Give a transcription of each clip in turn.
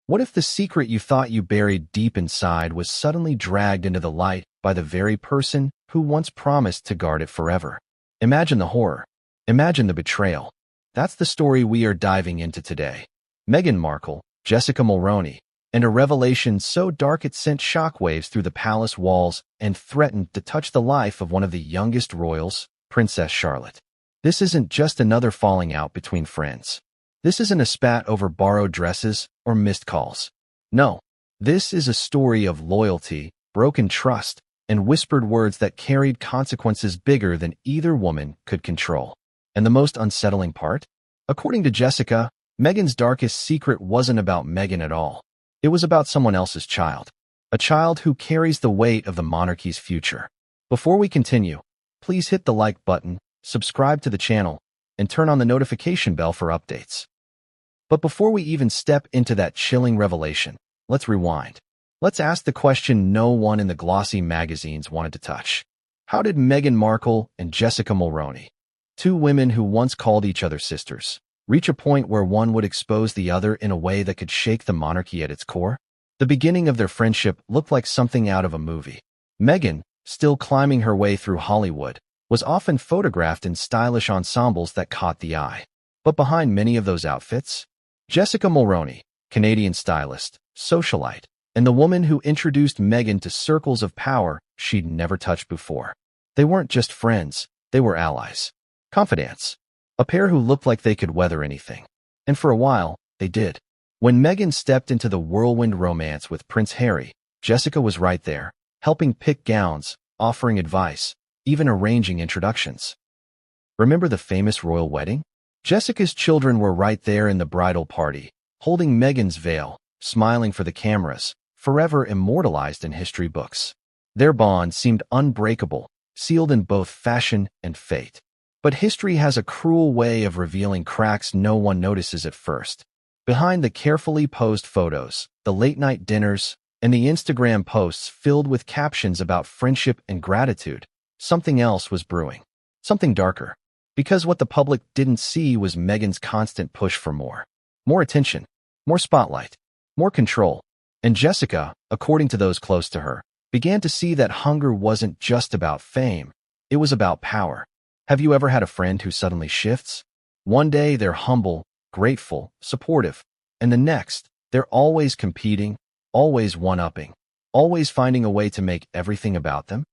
What if the secret you thought you buried deep inside was suddenly dragged into the light by the very person who once promised to guard it forever? Imagine the horror. Imagine the betrayal. That's the story we are diving into today. Meghan Markle, Jessica Mulroney, and a revelation so dark it sent shockwaves through the palace walls and threatened to touch the life of one of the youngest royals, Princess Charlotte. This isn't just another falling out between friends. This isn't a spat over borrowed dresses or missed calls. No, this is a story of loyalty, broken trust, and whispered words that carried consequences bigger than either woman could control. And the most unsettling part? According to Jessica, Meghan's darkest secret wasn't about Meghan at all. It was about someone else's child. A child who carries the weight of the monarchy's future. Before we continue, please hit the like button, subscribe to the channel, and turn on the notification bell for updates. But before we even step into that chilling revelation, let's rewind. Let's ask the question no one in the glossy magazines wanted to touch. How did Meghan Markle and Jessica Mulroney, two women who once called each other sisters, reach a point where one would expose the other in a way that could shake the monarchy at its core? The beginning of their friendship looked like something out of a movie. Meghan, still climbing her way through Hollywood, was often photographed in stylish ensembles that caught the eye. But behind many of those outfits, Jessica Mulroney, Canadian stylist, socialite, and the woman who introduced Meghan to circles of power she'd never touched before. They weren't just friends, they were allies. Confidants. A pair who looked like they could weather anything. And for a while, they did. When Meghan stepped into the whirlwind romance with Prince Harry, Jessica was right there, helping pick gowns, offering advice, even arranging introductions. Remember the famous royal wedding? Jessica's children were right there in the bridal party, holding Meghan's veil, smiling for the cameras, forever immortalized in history books. Their bond seemed unbreakable, sealed in both fashion and fate. But history has a cruel way of revealing cracks no one notices at first. Behind the carefully posed photos, the late-night dinners, and the Instagram posts filled with captions about friendship and gratitude, something else was brewing. Something darker. Because what the public didn't see was Meghan's constant push for more. More attention, more spotlight, more control. And Jessica, according to those close to her, began to see that hunger wasn't just about fame, it was about power. Have you ever had a friend who suddenly shifts? One day they're humble, grateful, supportive, and the next, they're always competing, always one-upping, always finding a way to make everything about them?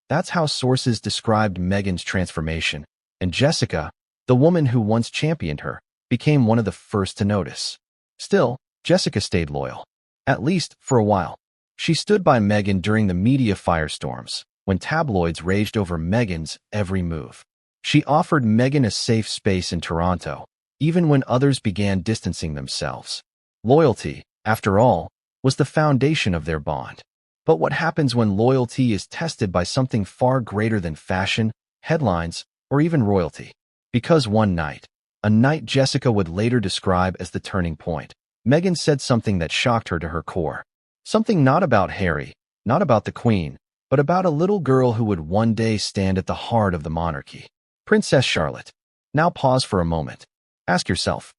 That's how sources described Meghan's transformation, and Jessica, the woman who once championed her, became one of the first to notice. Still, Jessica stayed loyal. At least for a while. She stood by Meghan during the media firestorms, when tabloids raged over Meghan's every move. She offered Meghan a safe space in Toronto, even when others began distancing themselves. Loyalty, after all, was the foundation of their bond. But what happens when loyalty is tested by something far greater than fashion, headlines, or even royalty? Because one night, a night Jessica would later describe as the turning point, Meghan said something that shocked her to her core. Something not about Harry, not about the Queen, but about a little girl who would one day stand at the heart of the monarchy. Princess Charlotte. Now pause for a moment. Ask yourself,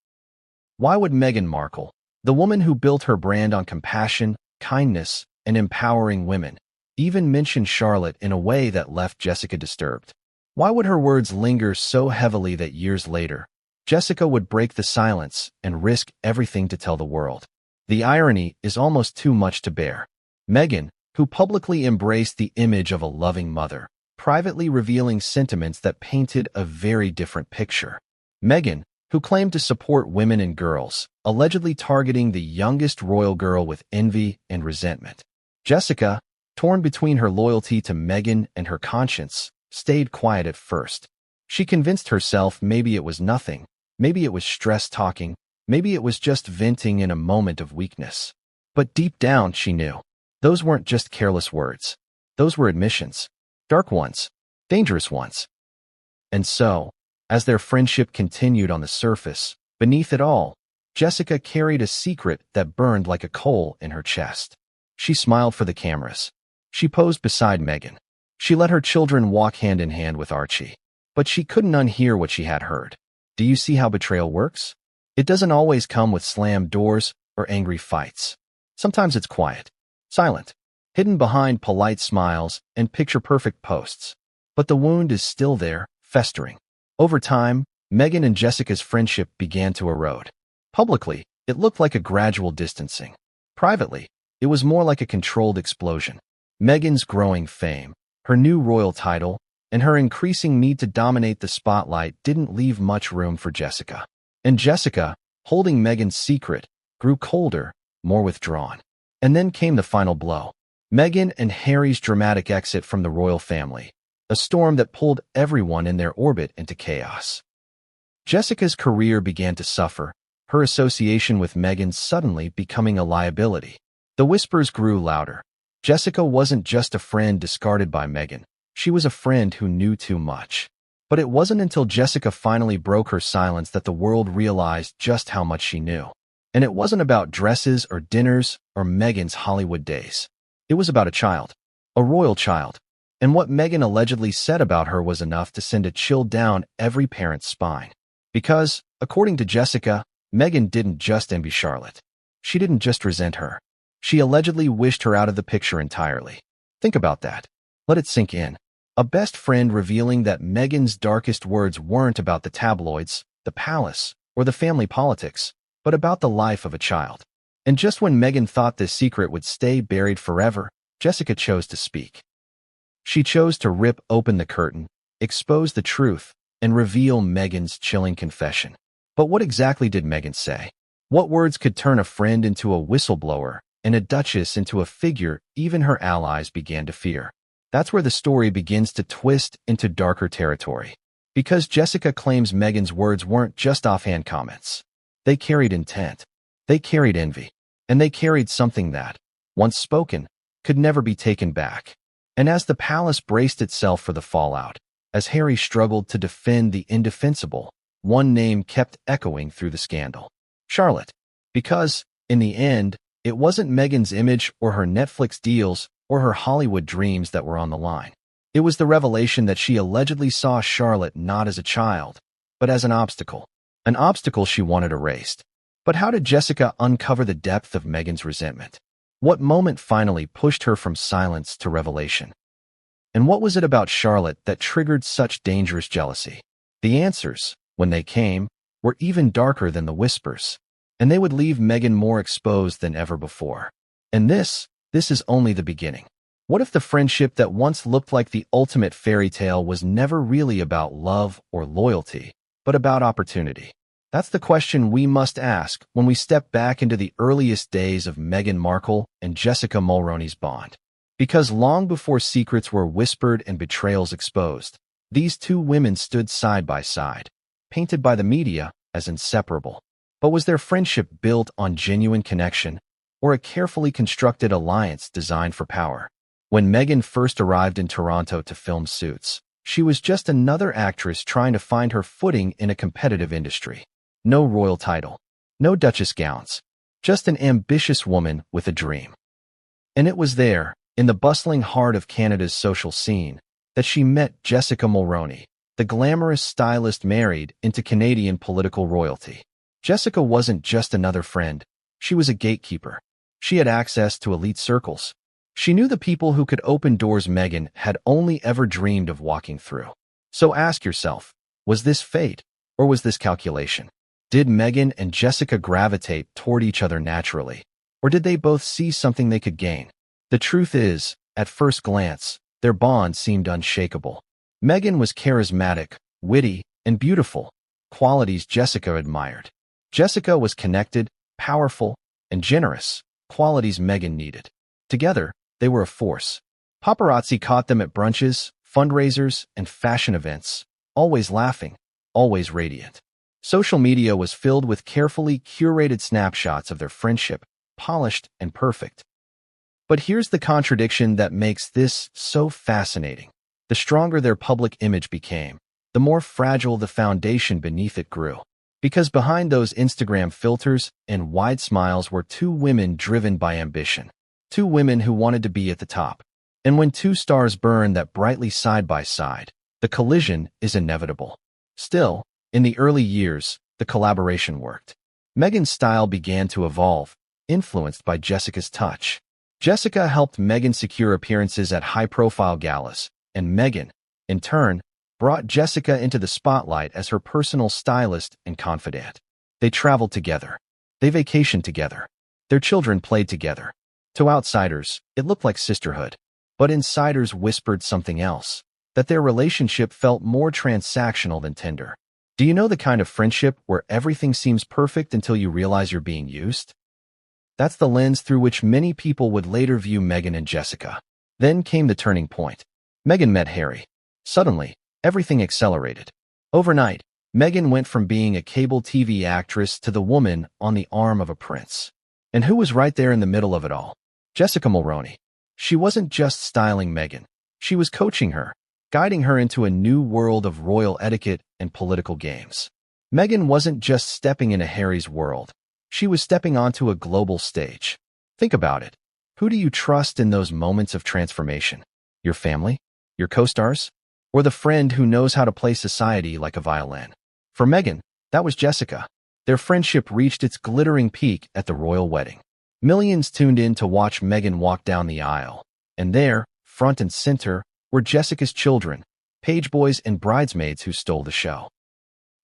why would Meghan Markle, the woman who built her brand on compassion, kindness, and empowering women, even mention Charlotte in a way that left Jessica disturbed? Why would her words linger so heavily that years later, Jessica would break the silence and risk everything to tell the world? The irony is almost too much to bear. Meghan, who publicly embraced the image of a loving mother, privately revealing sentiments that painted a very different picture. Meghan, who claimed to support women and girls, allegedly targeting the youngest royal girl with envy and resentment. Jessica, torn between her loyalty to Meghan and her conscience, stayed quiet at first. She convinced herself maybe it was nothing, maybe it was stress talking, maybe it was just venting in a moment of weakness. But deep down, she knew. Those weren't just careless words. Those were admissions. Dark ones. Dangerous ones. And so, as their friendship continued on the surface, beneath it all, Jessica carried a secret that burned like a coal in her chest. She smiled for the cameras. She posed beside Meghan. She let her children walk hand in hand with Archie. But she couldn't unhear what she had heard. Do you see how betrayal works? It doesn't always come with slammed doors or angry fights. Sometimes it's quiet, silent, hidden behind polite smiles and picture-perfect posts. But the wound is still there, festering. Over time, Meghan and Jessica's friendship began to erode. Publicly, it looked like a gradual distancing. Privately, it was more like a controlled explosion. Meghan's growing fame, her new royal title, and her increasing need to dominate the spotlight didn't leave much room for Jessica. And Jessica, holding Meghan's secret, grew colder, more withdrawn. And then came the final blow. Meghan and Harry's dramatic exit from the royal family, a storm that pulled everyone in their orbit into chaos. Jessica's career began to suffer, her association with Meghan suddenly becoming a liability. The whispers grew louder. Jessica wasn't just a friend discarded by Meghan. She was a friend who knew too much. But it wasn't until Jessica finally broke her silence that the world realized just how much she knew. And it wasn't about dresses or dinners or Meghan's Hollywood days. It was about a child, a royal child. And what Meghan allegedly said about her was enough to send a chill down every parent's spine. Because, according to Jessica, Meghan didn't just envy Charlotte. She didn't just resent her. She allegedly wished her out of the picture entirely. Think about that. Let it sink in. A best friend revealing that Meghan's darkest words weren't about the tabloids, the palace, or the family politics, but about the life of a child. And just when Meghan thought this secret would stay buried forever, Jessica chose to speak. She chose to rip open the curtain, expose the truth, and reveal Meghan's chilling confession. But what exactly did Meghan say? What words could turn a friend into a whistleblower and a duchess into a figure even her allies began to fear? That's where the story begins to twist into darker territory. Because Jessica claims Meghan's words weren't just offhand comments. They carried intent. They carried envy. And they carried something that, once spoken, could never be taken back. And as the palace braced itself for the fallout, as Harry struggled to defend the indefensible, one name kept echoing through the scandal. Charlotte. Because, in the end, it wasn't Meghan's image or her Netflix deals or her Hollywood dreams that were on the line. It was the revelation that she allegedly saw Charlotte not as a child, but as an obstacle she wanted erased. But how did Jessica uncover the depth of Meghan's resentment? What moment finally pushed her from silence to revelation? And what was it about Charlotte that triggered such dangerous jealousy? The answers, when they came, were even darker than the whispers, and they would leave Meghan more exposed than ever before. And this is only the beginning. What if the friendship that once looked like the ultimate fairy tale was never really about love or loyalty, but about opportunity? That's the question we must ask when we step back into the earliest days of Meghan Markle and Jessica Mulroney's bond. Because long before secrets were whispered and betrayals exposed, these two women stood side by side, painted by the media as inseparable. But was their friendship built on genuine connection, or a carefully constructed alliance designed for power? When Meghan first arrived in Toronto to film Suits, she was just another actress trying to find her footing in a competitive industry. No royal title, no Duchess gowns, just an ambitious woman with a dream. And it was there, in the bustling heart of Canada's social scene, that she met Jessica Mulroney, the glamorous stylist married into Canadian political royalty. Jessica wasn't just another friend, she was a gatekeeper. She had access to elite circles. She knew the people who could open doors Meghan had only ever dreamed of walking through. So ask yourself, was this fate, or was this calculation? Did Meghan and Jessica gravitate toward each other naturally, or did they both see something they could gain? The truth is, at first glance, their bond seemed unshakable. Meghan was charismatic, witty, and beautiful, qualities Jessica admired. Jessica was connected, powerful, and generous, qualities Meghan needed. Together, they were a force. Paparazzi caught them at brunches, fundraisers, and fashion events, always laughing, always radiant. Social media was filled with carefully curated snapshots of their friendship, polished and perfect. But here's the contradiction that makes this so fascinating. The stronger their public image became, the more fragile the foundation beneath it grew. Because behind those Instagram filters and wide smiles were two women driven by ambition. Two women who wanted to be at the top. And when two stars burn that brightly side by side, the collision is inevitable. Still, in the early years, the collaboration worked. Meghan's style began to evolve, influenced by Jessica's touch. Jessica helped Meghan secure appearances at high-profile galas, and Meghan, in turn, brought Jessica into the spotlight as her personal stylist and confidant. They traveled together. They vacationed together. Their children played together. To outsiders, it looked like sisterhood. But insiders whispered something else, that their relationship felt more transactional than tender. Do you know the kind of friendship where everything seems perfect until you realize you're being used? That's the lens through which many people would later view Meghan and Jessica. Then came the turning point. Meghan met Harry. Suddenly, everything accelerated. Overnight, Meghan went from being a cable TV actress to the woman on the arm of a prince. And who was right there in the middle of it all? Jessica Mulroney. She wasn't just styling Meghan. She was coaching her, guiding her into a new world of royal etiquette and political games. Meghan wasn't just stepping into Harry's world. She was stepping onto a global stage. Think about it. Who do you trust in those moments of transformation? Your family? Your co-stars? Or the friend who knows how to play society like a violin? For Meghan, that was Jessica. Their friendship reached its glittering peak at the royal wedding. Millions tuned in to watch Meghan walk down the aisle. And there, front and center, were Jessica's children, page boys and bridesmaids who stole the show.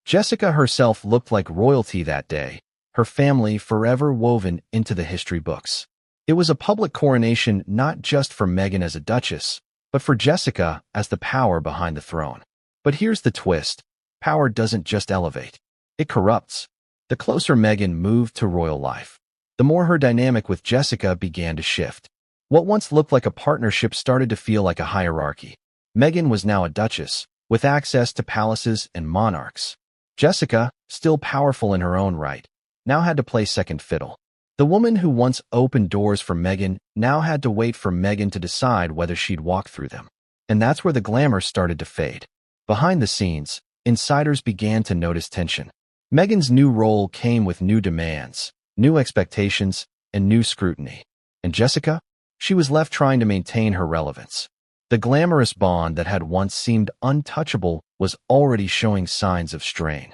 Jessica herself looked like royalty that day, her family forever woven into the history books. It was a public coronation not just for Meghan as a duchess, but for Jessica as the power behind the throne. But here's the twist. Power doesn't just elevate. It corrupts. The closer Meghan moved to royal life, the more her dynamic with Jessica began to shift. What once looked like a partnership started to feel like a hierarchy. Meghan was now a duchess, with access to palaces and monarchs. Jessica, still powerful in her own right, now had to play second fiddle. The woman who once opened doors for Meghan now had to wait for Meghan to decide whether she'd walk through them. And that's where the glamour started to fade. Behind the scenes, insiders began to notice tension. Meghan's new role came with new demands, new expectations, and new scrutiny. And Jessica? She was left trying to maintain her relevance. The glamorous bond that had once seemed untouchable was already showing signs of strain.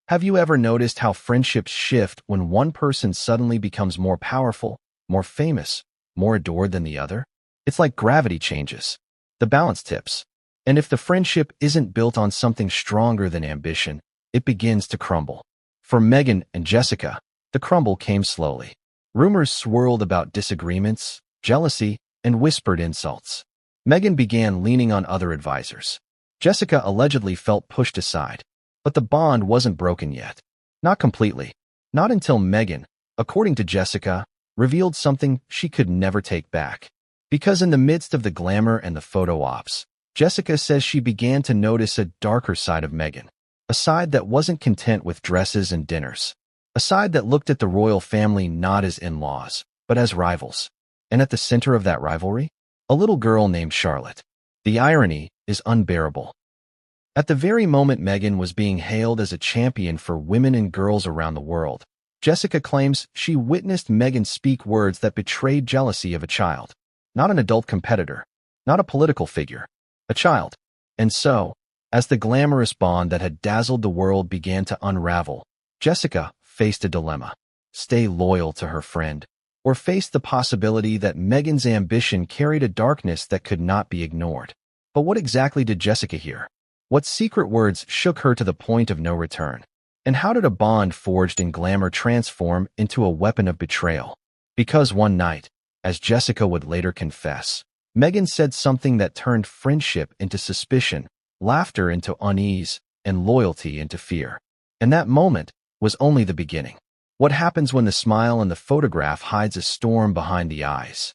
Have you ever noticed how friendships shift when one person suddenly becomes more powerful, more famous, more adored than the other? It's like gravity changes. The balance tips. And if the friendship isn't built on something stronger than ambition, it begins to crumble. For Meghan and Jessica, the crumble came slowly. Rumors swirled about disagreements, jealousy, and whispered insults. Meghan began leaning on other advisors. Jessica allegedly felt pushed aside. But the bond wasn't broken yet. Not completely. Not until Meghan, according to Jessica, revealed something she could never take back. Because in the midst of the glamour and the photo ops, Jessica says she began to notice a darker side of Meghan. A side that wasn't content with dresses and dinners. A side that looked at the royal family not as in-laws, but as rivals. And at the center of that rivalry, a little girl named Charlotte. The irony is unbearable. At the very moment Meghan was being hailed as a champion for women and girls around the world, Jessica claims she witnessed Meghan speak words that betrayed jealousy of a child. Not an adult competitor, not a political figure, a child. And so, as the glamorous bond that had dazzled the world began to unravel, Jessica faced a dilemma. Stay loyal to her friend, or face the possibility that Meghan's ambition carried a darkness that could not be ignored. But what exactly did Jessica hear? What secret words shook her to the point of no return? And how did a bond forged in glamour transform into a weapon of betrayal? Because one night, as Jessica would later confess, Meghan said something that turned friendship into suspicion, laughter into unease, and loyalty into fear. And that moment was only the beginning. What happens when the smile in the photograph hides a storm behind the eyes?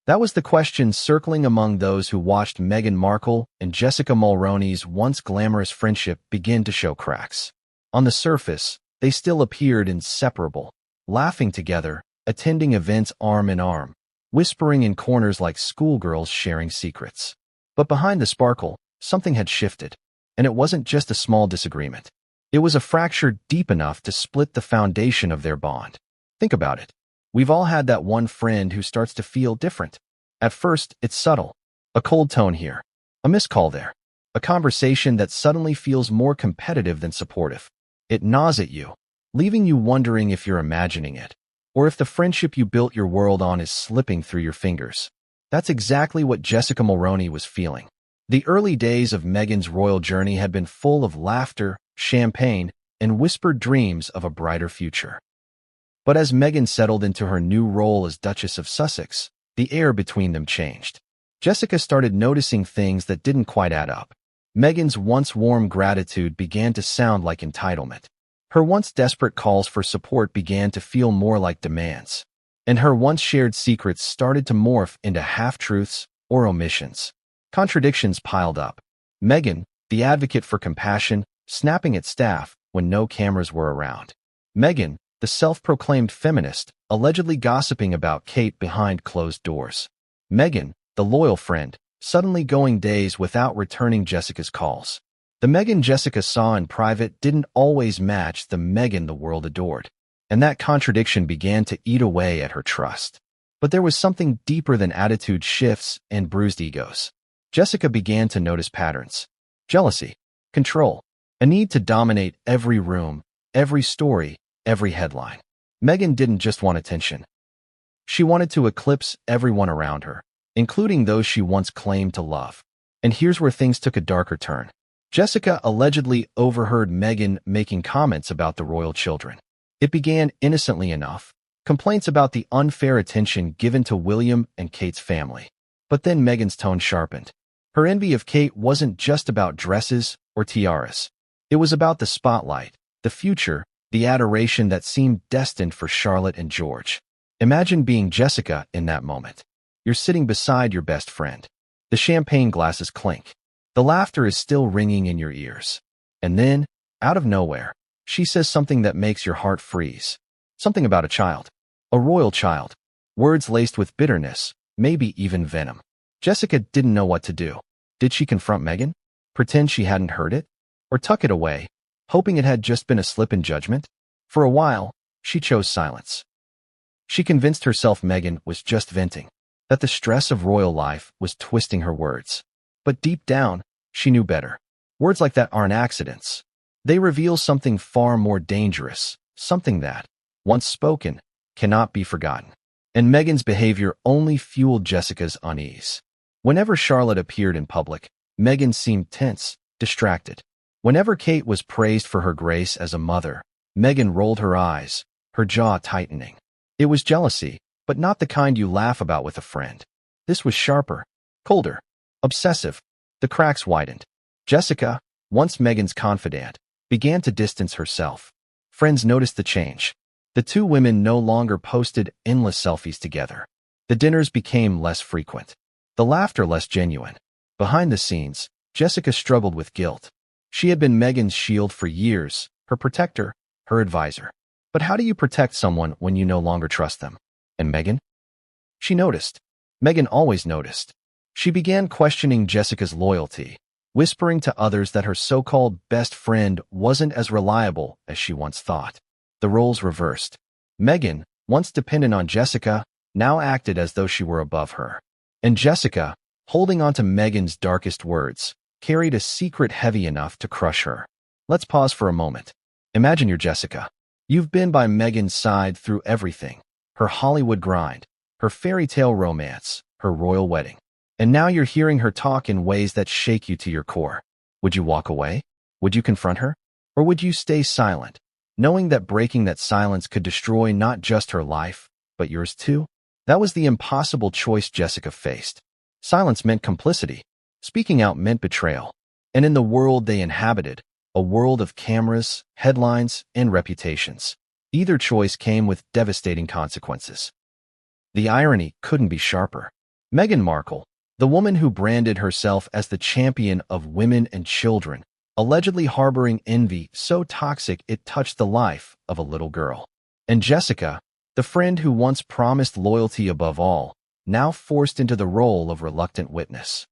That was the question circling among those who watched Meghan Markle and Jessica Mulroney's once glamorous friendship begin to show cracks. On the surface, they still appeared inseparable, laughing together, attending events arm in arm, whispering in corners like schoolgirls sharing secrets. But behind the sparkle, something had shifted, and it wasn't just a small disagreement. It was a fracture deep enough to split the foundation of their bond. Think about it. We've all had that one friend who starts to feel different. At first, it's subtle. A cold tone here, a missed call there, a conversation that suddenly feels more competitive than supportive. It gnaws at you, leaving you wondering if you're imagining it, or if the friendship you built your world on is slipping through your fingers. That's exactly what Jessica Mulroney was feeling. The early days of Meghan's royal journey had been full of laughter, champagne, and whispered dreams of a brighter future. But as Meghan settled into her new role as Duchess of Sussex, the air between them changed. Jessica started noticing things that didn't quite add up. Meghan's once warm gratitude began to sound like entitlement. Her once desperate calls for support began to feel more like demands. And her once shared secrets started to morph into half-truths or omissions. Contradictions piled up. Meghan, the advocate for compassion, snapping at staff when no cameras were around. Meghan, the self-proclaimed feminist, allegedly gossiping about Kate behind closed doors. Meghan, the loyal friend, suddenly going days without returning Jessica's calls. The Meghan Jessica saw in private didn't always match the Meghan the world adored, and that contradiction began to eat away at her trust. But there was something deeper than attitude shifts and bruised egos. Jessica began to notice patterns. Jealousy, control, a need to dominate every room, every story, every headline. Meghan didn't just want attention. She wanted to eclipse everyone around her, including those she once claimed to love. And here's where things took a darker turn. Jessica allegedly overheard Meghan making comments about the royal children. It began innocently enough, complaints about the unfair attention given to William and Kate's family. But then Meghan's tone sharpened. Her envy of Kate wasn't just about dresses or tiaras. It was about the spotlight, the future, the adoration that seemed destined for Charlotte and George. Imagine being Jessica in that moment. You're sitting beside your best friend. The champagne glasses clink. The laughter is still ringing in your ears. And then, out of nowhere, she says something that makes your heart freeze. Something about a child. A royal child. Words laced with bitterness, maybe even venom. Jessica didn't know what to do. Did she confront Meghan? Pretend she hadn't heard it? Or tuck it away, hoping it had just been a slip in judgment? For a while, she chose silence. She convinced herself Meghan was just venting, that the stress of royal life was twisting her words. But deep down, she knew better. Words like that aren't accidents. They reveal something far more dangerous, something that, once spoken, cannot be forgotten. And Meghan's behavior only fueled Jessica's unease. Whenever Charlotte appeared in public, Meghan seemed tense, distracted. Whenever Kate was praised for her grace as a mother, Meghan rolled her eyes, her jaw tightening. It was jealousy, but not the kind you laugh about with a friend. This was sharper, colder, obsessive. The cracks widened. Jessica, once Meghan's confidant, began to distance herself. Friends noticed the change. The two women no longer posted endless selfies together. The dinners became less frequent. The laughter less genuine. Behind the scenes, Jessica struggled with guilt. She had been Meghan's shield for years, her protector, her advisor. But how do you protect someone when you no longer trust them? And Meghan? She noticed. Meghan always noticed. She began questioning Jessica's loyalty, whispering to others that her so-called best friend wasn't as reliable as she once thought. The roles reversed. Meghan, once dependent on Jessica, now acted as though she were above her. And Jessica, holding on to Meghan's darkest words, carried a secret heavy enough to crush her. Let's pause for a moment. Imagine you're Jessica. You've been by Meghan's side through everything. Her Hollywood grind, her fairy tale romance, her royal wedding. And now you're hearing her talk in ways that shake you to your core. Would you walk away? Would you confront her? Or would you stay silent, knowing that breaking that silence could destroy not just her life, but yours too? That was the impossible choice Jessica faced. Silence meant complicity. Speaking out meant betrayal. And in the world they inhabited, a world of cameras, headlines, and reputations, either choice came with devastating consequences. The irony couldn't be sharper. Meghan Markle, the woman who branded herself as the champion of women and children, allegedly harboring envy so toxic it touched the life of a little girl. And Jessica, the friend who once promised loyalty above all, now forced into the role of reluctant witness.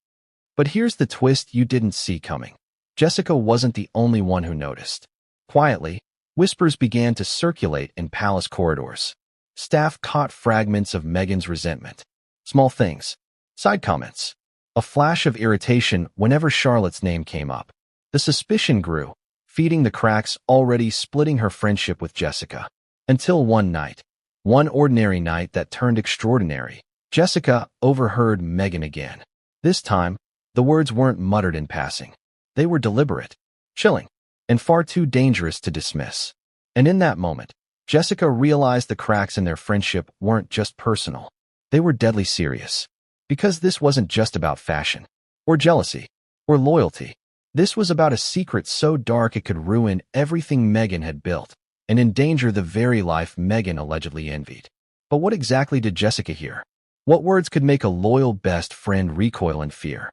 But here's the twist you didn't see coming. Jessica wasn't the only one who noticed. Quietly, whispers began to circulate in palace corridors. Staff caught fragments of Meghan's resentment. Small things. Side comments. A flash of irritation whenever Charlotte's name came up. The suspicion grew, feeding the cracks already splitting her friendship with Jessica. Until one night, One ordinary night that turned extraordinary. Jessica overheard Meghan again. This time, the words weren't muttered in passing. They were deliberate, chilling, and far too dangerous to dismiss. And in that moment, Jessica realized the cracks in their friendship weren't just personal. They were deadly serious. Because this wasn't just about fashion, or jealousy, or loyalty. This was about a secret so dark it could ruin everything Meghan had built, and endanger the very life Meghan allegedly envied. But what exactly did Jessica hear? What words could make a loyal best friend recoil in fear?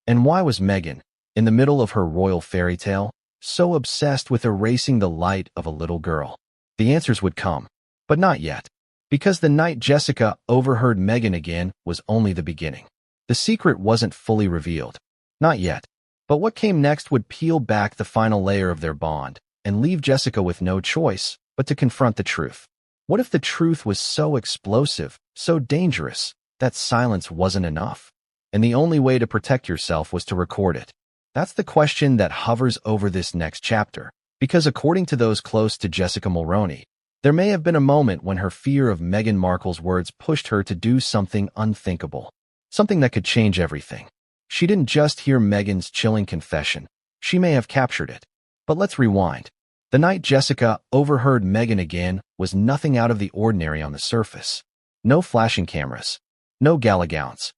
And why was Meghan, in the middle of her royal fairy tale, so obsessed with erasing the light of a little girl? The answers would come, but not yet. Because the night Jessica overheard Meghan again was only the beginning. The secret wasn't fully revealed. Not yet. But what came next would peel back the final layer of their bond and leave Jessica with no choice but to confront the truth. What if the truth was so explosive, so dangerous, that silence wasn't enough, and the only way to protect yourself was to record it? That's the question that hovers over this next chapter, because according to those close to Jessica Mulroney, there may have been a moment when her fear of Meghan Markle's words pushed her to do something unthinkable, something that could change everything. She didn't just hear Meghan's chilling confession, she may have captured it. But let's rewind. The night Jessica overheard Meghan again was nothing out of the ordinary on the surface. No flashing cameras, no gala gowns.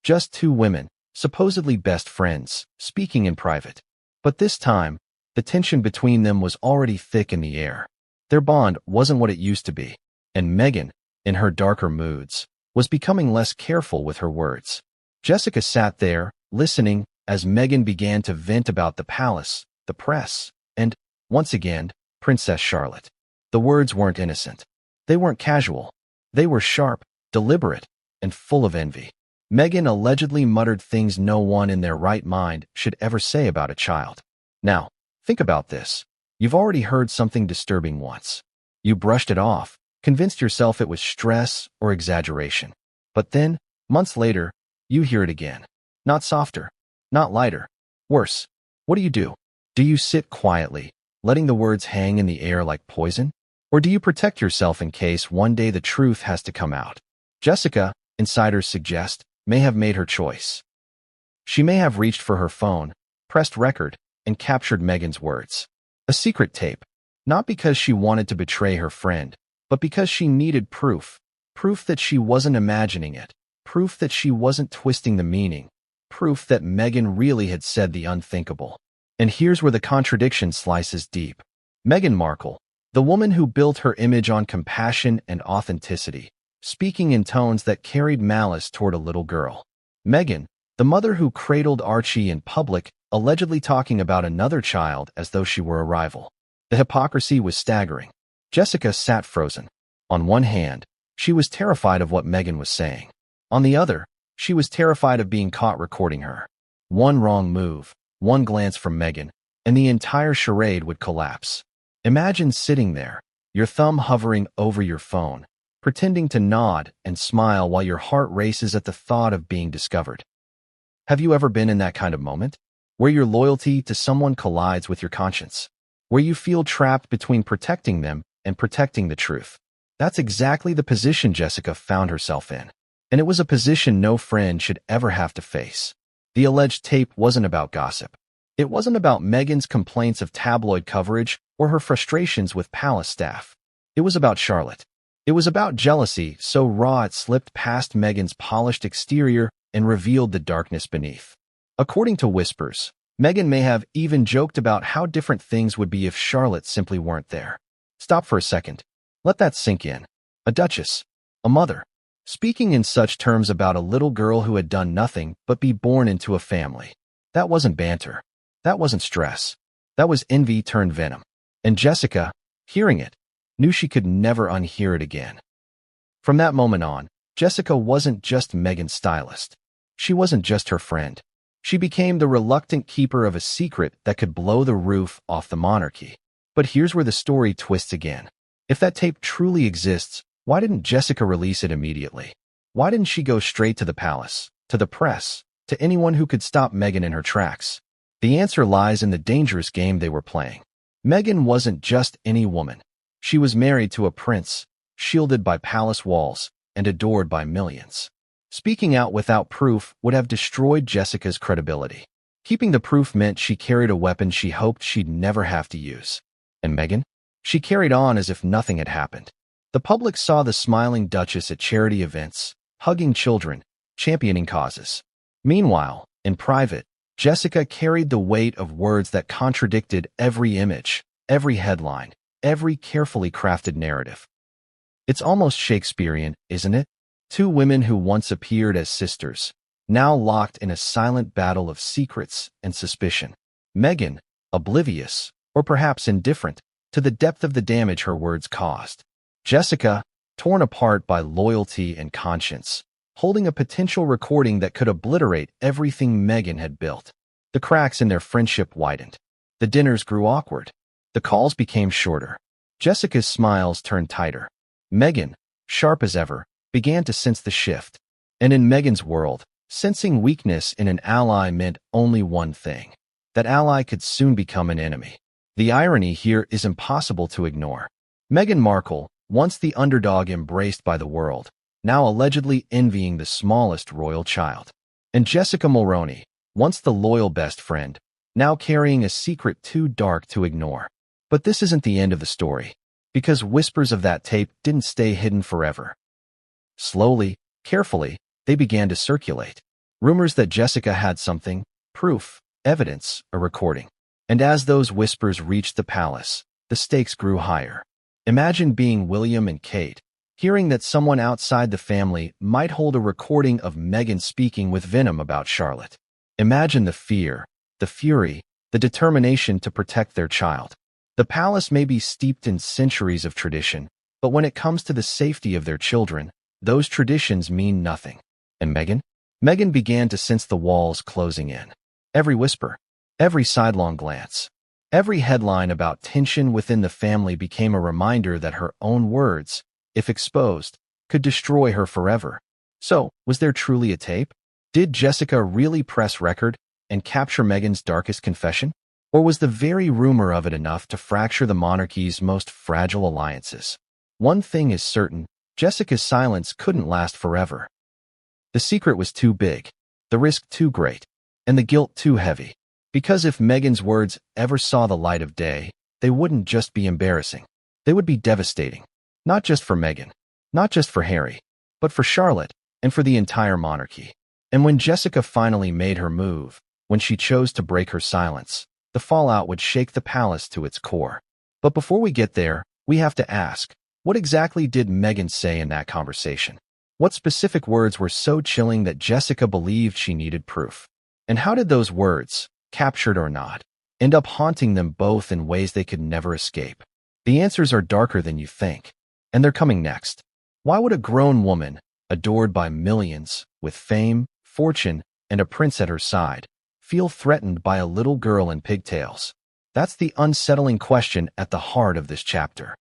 Just two women, supposedly best friends, speaking in private. But this time, the tension between them was already thick in the air. Their bond wasn't what it used to be, and Meghan, in her darker moods, was becoming less careful with her words. Jessica sat there, listening, as Meghan began to vent about the palace, the press, and, once again, Princess Charlotte. The words weren't innocent. They weren't casual. They were sharp, deliberate, and full of envy. Meghan allegedly muttered things no one in their right mind should ever say about a child. Now, think about this. You've already heard something disturbing once. You brushed it off, convinced yourself it was stress or exaggeration. But then, months later, you hear it again. Not softer, not lighter. Worse. What do? Do you sit quietly, letting the words hang in the air like poison? Or do you protect yourself in case one day the truth has to come out? Jessica, insiders suggest, may have made her choice. She may have reached for her phone, pressed record, and captured Meghan's words. A secret tape. Not because she wanted to betray her friend, but because she needed proof. Proof that she wasn't imagining it. Proof that she wasn't twisting the meaning. Proof that Meghan really had said the unthinkable. And here's where the contradiction slices deep. Meghan Markle, the woman who built her image on compassion and authenticity, speaking in tones that carried malice toward a little girl. Meghan, the mother who cradled Archie in public, allegedly talking about another child as though she were a rival. The hypocrisy was staggering. Jessica sat frozen. On one hand, she was terrified of what Meghan was saying. On the other, she was terrified of being caught recording her. One wrong move, one glance from Meghan, and the entire charade would collapse. Imagine sitting there, your thumb hovering over your phone, pretending to nod and smile while your heart races at the thought of being discovered. Have you ever been in that kind of moment? Where your loyalty to someone collides with your conscience? Where you feel trapped between protecting them and protecting the truth? That's exactly the position Jessica found herself in. And it was a position no friend should ever have to face. The alleged tape wasn't about gossip. It wasn't about Meghan's complaints of tabloid coverage or her frustrations with palace staff. It was about Charlotte. It was about jealousy so raw it slipped past Meghan's polished exterior and revealed the darkness beneath. According to whispers, Meghan may have even joked about how different things would be if Charlotte simply weren't there. Stop for a second. Let that sink in. A duchess. A mother. Speaking in such terms about a little girl who had done nothing but be born into a family. That wasn't banter. That wasn't stress. That was envy turned venom. And Jessica, hearing it, knew she could never unhear it again. From that moment on, Jessica wasn't just Meghan's stylist. She wasn't just her friend. She became the reluctant keeper of a secret that could blow the roof off the monarchy. But here's where the story twists again. If that tape truly exists, why didn't Jessica release it immediately? Why didn't she go straight to the palace, to the press, to anyone who could stop Meghan in her tracks? The answer lies in the dangerous game they were playing. Meghan wasn't just any woman. She was married to a prince, shielded by palace walls, and adored by millions. Speaking out without proof would have destroyed Jessica's credibility. Keeping the proof meant she carried a weapon she hoped she'd never have to use. And Meghan? She carried on as if nothing had happened. The public saw the smiling Duchess at charity events, hugging children, championing causes. Meanwhile, in private, Jessica carried the weight of words that contradicted every image, every headline, every carefully crafted narrative. It's almost Shakespearean, isn't it? Two women who once appeared as sisters, now locked in a silent battle of secrets and suspicion. Meghan, oblivious, or perhaps indifferent, to the depth of the damage her words caused. Jessica, torn apart by loyalty and conscience, holding a potential recording that could obliterate everything Meghan had built. The cracks in their friendship widened. The dinners grew awkward. The calls became shorter. Jessica's smiles turned tighter. Meghan, sharp as ever, began to sense the shift. And in Meghan's world, sensing weakness in an ally meant only one thing. That ally could soon become an enemy. The irony here is impossible to ignore. Meghan Markle, once the underdog embraced by the world, now allegedly envying the smallest royal child. And Jessica Mulroney, once the loyal best friend, now carrying a secret too dark to ignore. But this isn't the end of the story, because whispers of that tape didn't stay hidden forever. Slowly, carefully, they began to circulate. Rumors that Jessica had something, proof, evidence, a recording. And as those whispers reached the palace, the stakes grew higher. Imagine being William and Kate, hearing that someone outside the family might hold a recording of Meghan speaking with venom about Charlotte. Imagine the fear, the fury, the determination to protect their child. The palace may be steeped in centuries of tradition, but when it comes to the safety of their children, those traditions mean nothing. And Meghan? Meghan began to sense the walls closing in. Every whisper, every sidelong glance, every headline about tension within the family became a reminder that her own words, if exposed, could destroy her forever. So, was there truly a tape? Did Jessica really press record and capture Meghan's darkest confession? Or was the very rumor of it enough to fracture the monarchy's most fragile alliances? One thing is certain, Jessica's silence couldn't last forever. The secret was too big, the risk too great, and the guilt too heavy. Because if Meghan's words ever saw the light of day, they wouldn't just be embarrassing. They would be devastating. Not just for Meghan, not just for Harry, but for Charlotte and for the entire monarchy. And when Jessica finally made her move, when she chose to break her silence, the fallout would shake the palace to its core. But before we get there, we have to ask, what exactly did Meghan say in that conversation? What specific words were so chilling that Jessica believed she needed proof? And how did those words, captured or not, end up haunting them both in ways they could never escape? The answers are darker than you think, and they're coming next. Why would a grown woman, adored by millions, with fame, fortune, and a prince at her side, feel threatened by a little girl in pigtails? That's the unsettling question at the heart of this chapter.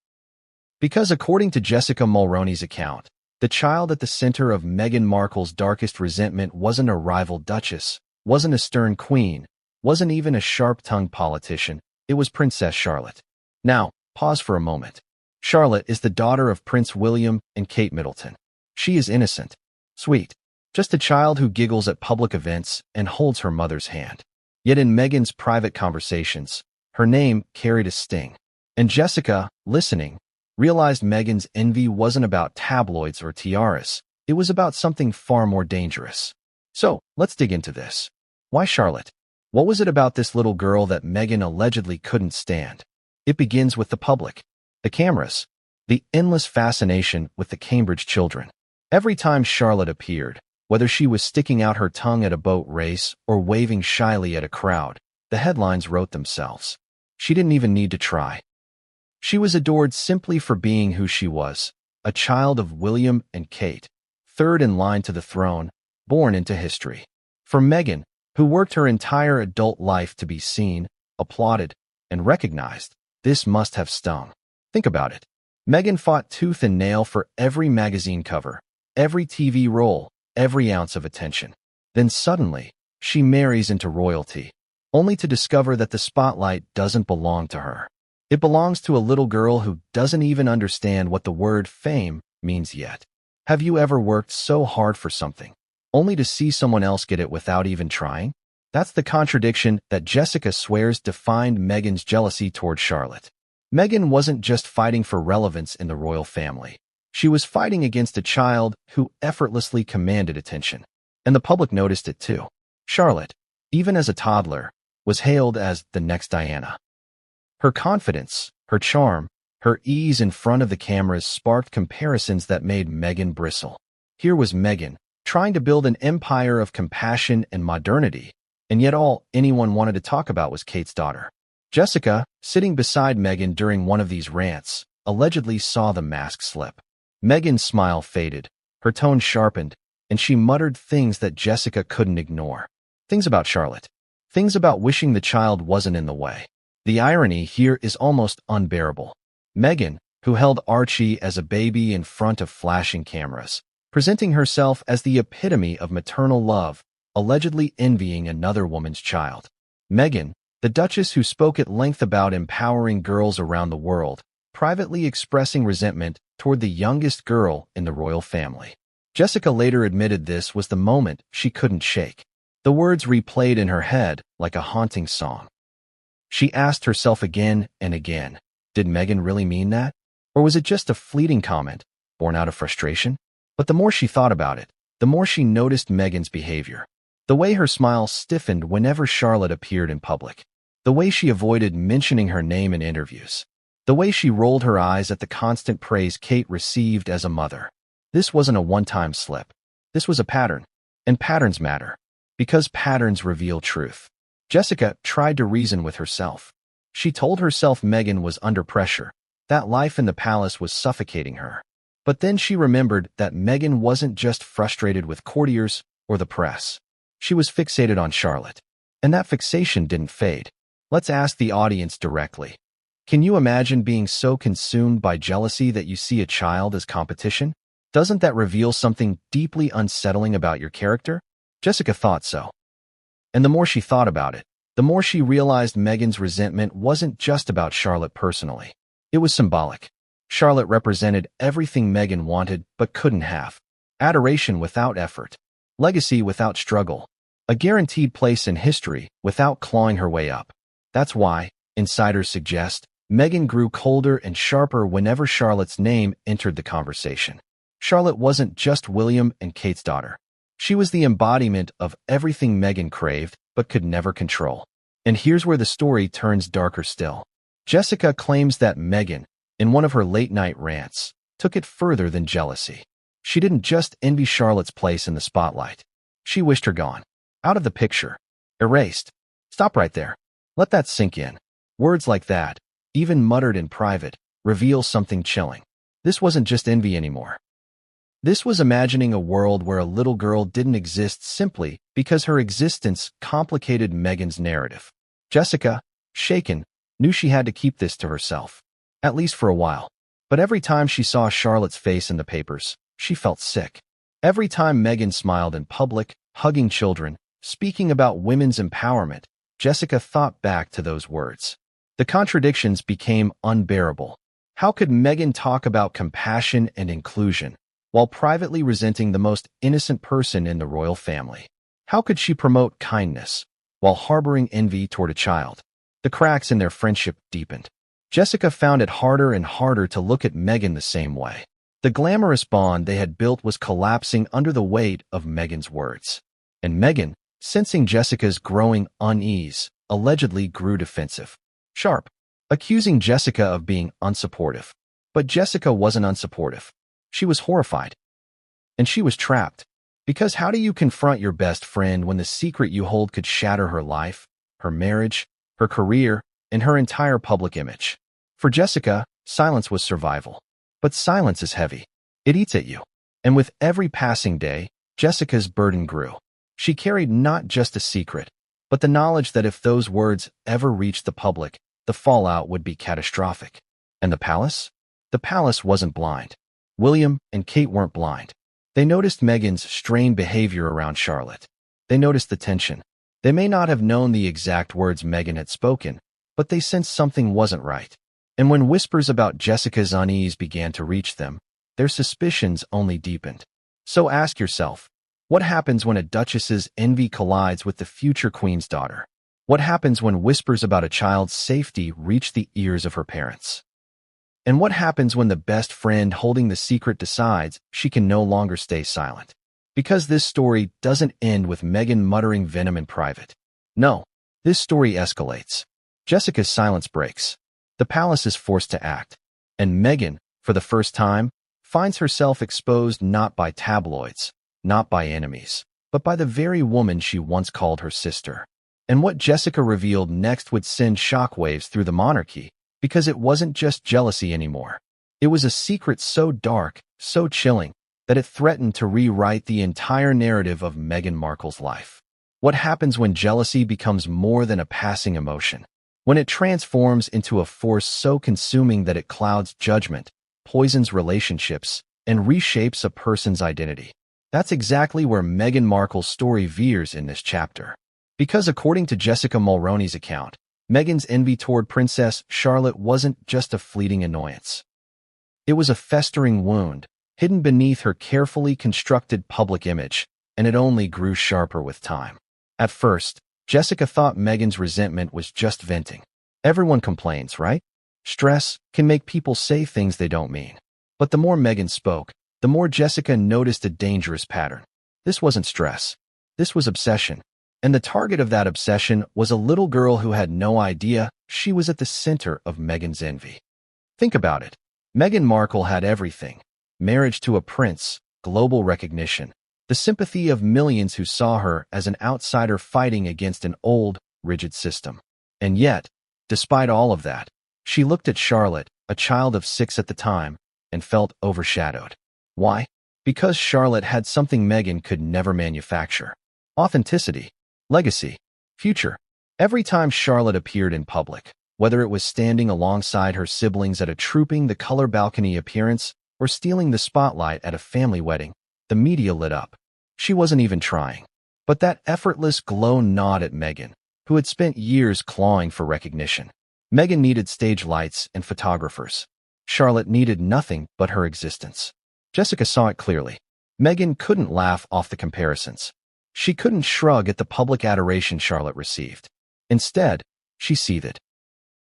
Because according to Jessica Mulroney's account, the child at the center of Meghan Markle's darkest resentment wasn't a rival duchess, wasn't a stern queen, wasn't even a sharp-tongued politician, it was Princess Charlotte. Now, pause for a moment. Charlotte is the daughter of Prince William and Kate Middleton. She is innocent, sweet, just a child who giggles at public events and holds her mother's hand. Yet in Meghan's private conversations, her name carried a sting. And Jessica, listening, realized Meghan's envy wasn't about tabloids or tiaras. It was about something far more dangerous. So, let's dig into this. Why Charlotte? What was it about this little girl that Meghan allegedly couldn't stand? It begins with the public. The cameras. The endless fascination with the Cambridge children. Every time Charlotte appeared, whether she was sticking out her tongue at a boat race or waving shyly at a crowd, the headlines wrote themselves. She didn't even need to try. She was adored simply for being who she was, a child of William and Kate, third in line to the throne, born into history. For Meghan, who worked her entire adult life to be seen, applauded, and recognized, this must have stung. Think about it. Meghan fought tooth and nail for every magazine cover, every TV role, every ounce of attention. Then suddenly, she marries into royalty, only to discover that the spotlight doesn't belong to her. It belongs to a little girl who doesn't even understand what the word fame means yet. Have you ever worked so hard for something, only to see someone else get it without even trying? That's the contradiction that Jessica swears defined Meghan's jealousy toward Charlotte. Meghan wasn't just fighting for relevance in the royal family. She was fighting against a child who effortlessly commanded attention. And the public noticed it too. Charlotte, even as a toddler, was hailed as the next Diana. Her confidence, her charm, her ease in front of the cameras sparked comparisons that made Meghan bristle. Here was Meghan, trying to build an empire of compassion and modernity, and yet all anyone wanted to talk about was Kate's daughter. Jessica, sitting beside Meghan during one of these rants, allegedly saw the mask slip. Meghan's smile faded, her tone sharpened, and she muttered things that Jessica couldn't ignore. Things about Charlotte. Things about wishing the child wasn't in the way. The irony here is almost unbearable. Meghan, who held Archie as a baby in front of flashing cameras, presenting herself as the epitome of maternal love, allegedly envying another woman's child. Meghan, the Duchess who spoke at length about empowering girls around the world, privately expressing resentment toward the youngest girl in the royal family. Jessica later admitted this was the moment she couldn't shake. The words replayed in her head like a haunting song. She asked herself again and again, did Meghan really mean that? Or was it just a fleeting comment, born out of frustration? But the more she thought about it, the more she noticed Meghan's behavior. The way her smile stiffened whenever Charlotte appeared in public. The way she avoided mentioning her name in interviews. The way she rolled her eyes at the constant praise Kate received as a mother. This wasn't a one-time slip. This was a pattern. And patterns matter. Because patterns reveal truth. Jessica tried to reason with herself. She told herself Meghan was under pressure, that life in the palace was suffocating her. But then she remembered that Meghan wasn't just frustrated with courtiers or the press. She was fixated on Charlotte. And that fixation didn't fade. Let's ask the audience directly. Can you imagine being so consumed by jealousy that you see a child as competition? Doesn't that reveal something deeply unsettling about your character? Jessica thought so. And the more she thought about it, the more she realized Meghan's resentment wasn't just about Charlotte personally. It was symbolic. Charlotte represented everything Meghan wanted but couldn't have. Adoration without effort. Legacy without struggle. A guaranteed place in history without clawing her way up. That's why, insiders suggest, Meghan grew colder and sharper whenever Charlotte's name entered the conversation. Charlotte wasn't just William and Kate's daughter. She was the embodiment of everything Meghan craved but could never control. And here's where the story turns darker still. Jessica claims that Meghan, in one of her late-night rants, took it further than jealousy. She didn't just envy Charlotte's place in the spotlight. She wished her gone. Out of the picture. Erased. Stop right there. Let that sink in. Words like that, even muttered in private, reveal something chilling. This wasn't just envy anymore. This was imagining a world where a little girl didn't exist simply because her existence complicated Meghan's narrative. Jessica, shaken, knew she had to keep this to herself, at least for a while. But every time she saw Charlotte's face in the papers, she felt sick. Every time Meghan smiled in public, hugging children, speaking about women's empowerment, Jessica thought back to those words. The contradictions became unbearable. How could Meghan talk about compassion and inclusion while privately resenting the most innocent person in the royal family? How could she promote kindness while harboring envy toward a child? The cracks in their friendship deepened. Jessica found it harder and harder to look at Meghan the same way. The glamorous bond they had built was collapsing under the weight of Meghan's words. And Meghan, sensing Jessica's growing unease, allegedly grew defensive. Sharp, accusing Jessica of being unsupportive. But Jessica wasn't unsupportive. She was horrified. And she was trapped. Because how do you confront your best friend when the secret you hold could shatter her life, her marriage, her career, and her entire public image? For Jessica, silence was survival. But silence is heavy. It eats at you. And with every passing day, Jessica's burden grew. She carried not just a secret, but the knowledge that if those words ever reached the public, the fallout would be catastrophic. And the palace? The palace wasn't blind. William and Kate weren't blind. They noticed Meghan's strained behavior around Charlotte. They noticed the tension. They may not have known the exact words Meghan had spoken, but they sensed something wasn't right. And when whispers about Jessica's unease began to reach them, their suspicions only deepened. So ask yourself, what happens when a duchess's envy collides with the future queen's daughter? What happens when whispers about a child's safety reach the ears of her parents? And what happens when the best friend holding the secret decides she can no longer stay silent? Because this story doesn't end with Meghan muttering venom in private. No, this story escalates. Jessica's silence breaks. The palace is forced to act. And Meghan, for the first time, finds herself exposed not by tabloids, not by enemies, but by the very woman she once called her sister. And what Jessica revealed next would send shockwaves through the monarchy, because it wasn't just jealousy anymore. It was a secret so dark, so chilling, that it threatened to rewrite the entire narrative of Meghan Markle's life. What happens when jealousy becomes more than a passing emotion? When it transforms into a force so consuming that it clouds judgment, poisons relationships, and reshapes a person's identity. That's exactly where Meghan Markle's story veers in this chapter. Because according to Jessica Mulroney's account, Meghan's envy toward Princess Charlotte wasn't just a fleeting annoyance. It was a festering wound, hidden beneath her carefully constructed public image, and it only grew sharper with time. At first, Jessica thought Meghan's resentment was just venting. Everyone complains, right? Stress can make people say things they don't mean. But the more Meghan spoke, the more Jessica noticed a dangerous pattern. This wasn't stress. This was obsession. And the target of that obsession was a little girl who had no idea she was at the center of Meghan's envy. Think about it. Meghan Markle had everything. Marriage to a prince, global recognition, the sympathy of millions who saw her as an outsider fighting against an old, rigid system. And yet, despite all of that, she looked at Charlotte, a child of 6 at the time, and felt overshadowed. Why? Because Charlotte had something Meghan could never manufacture. Authenticity, legacy, future. Every time Charlotte appeared in public, whether it was standing alongside her siblings at a trooping the color balcony appearance or stealing the spotlight at a family wedding, the media lit up. She wasn't even trying. But that effortless glow gnawed at Meghan, who had spent years clawing for recognition. Meghan needed stage lights and photographers. Charlotte needed nothing but her existence. Jessica saw it clearly. Meghan couldn't laugh off the comparisons. She couldn't shrug at the public adoration Charlotte received. Instead, she seethed.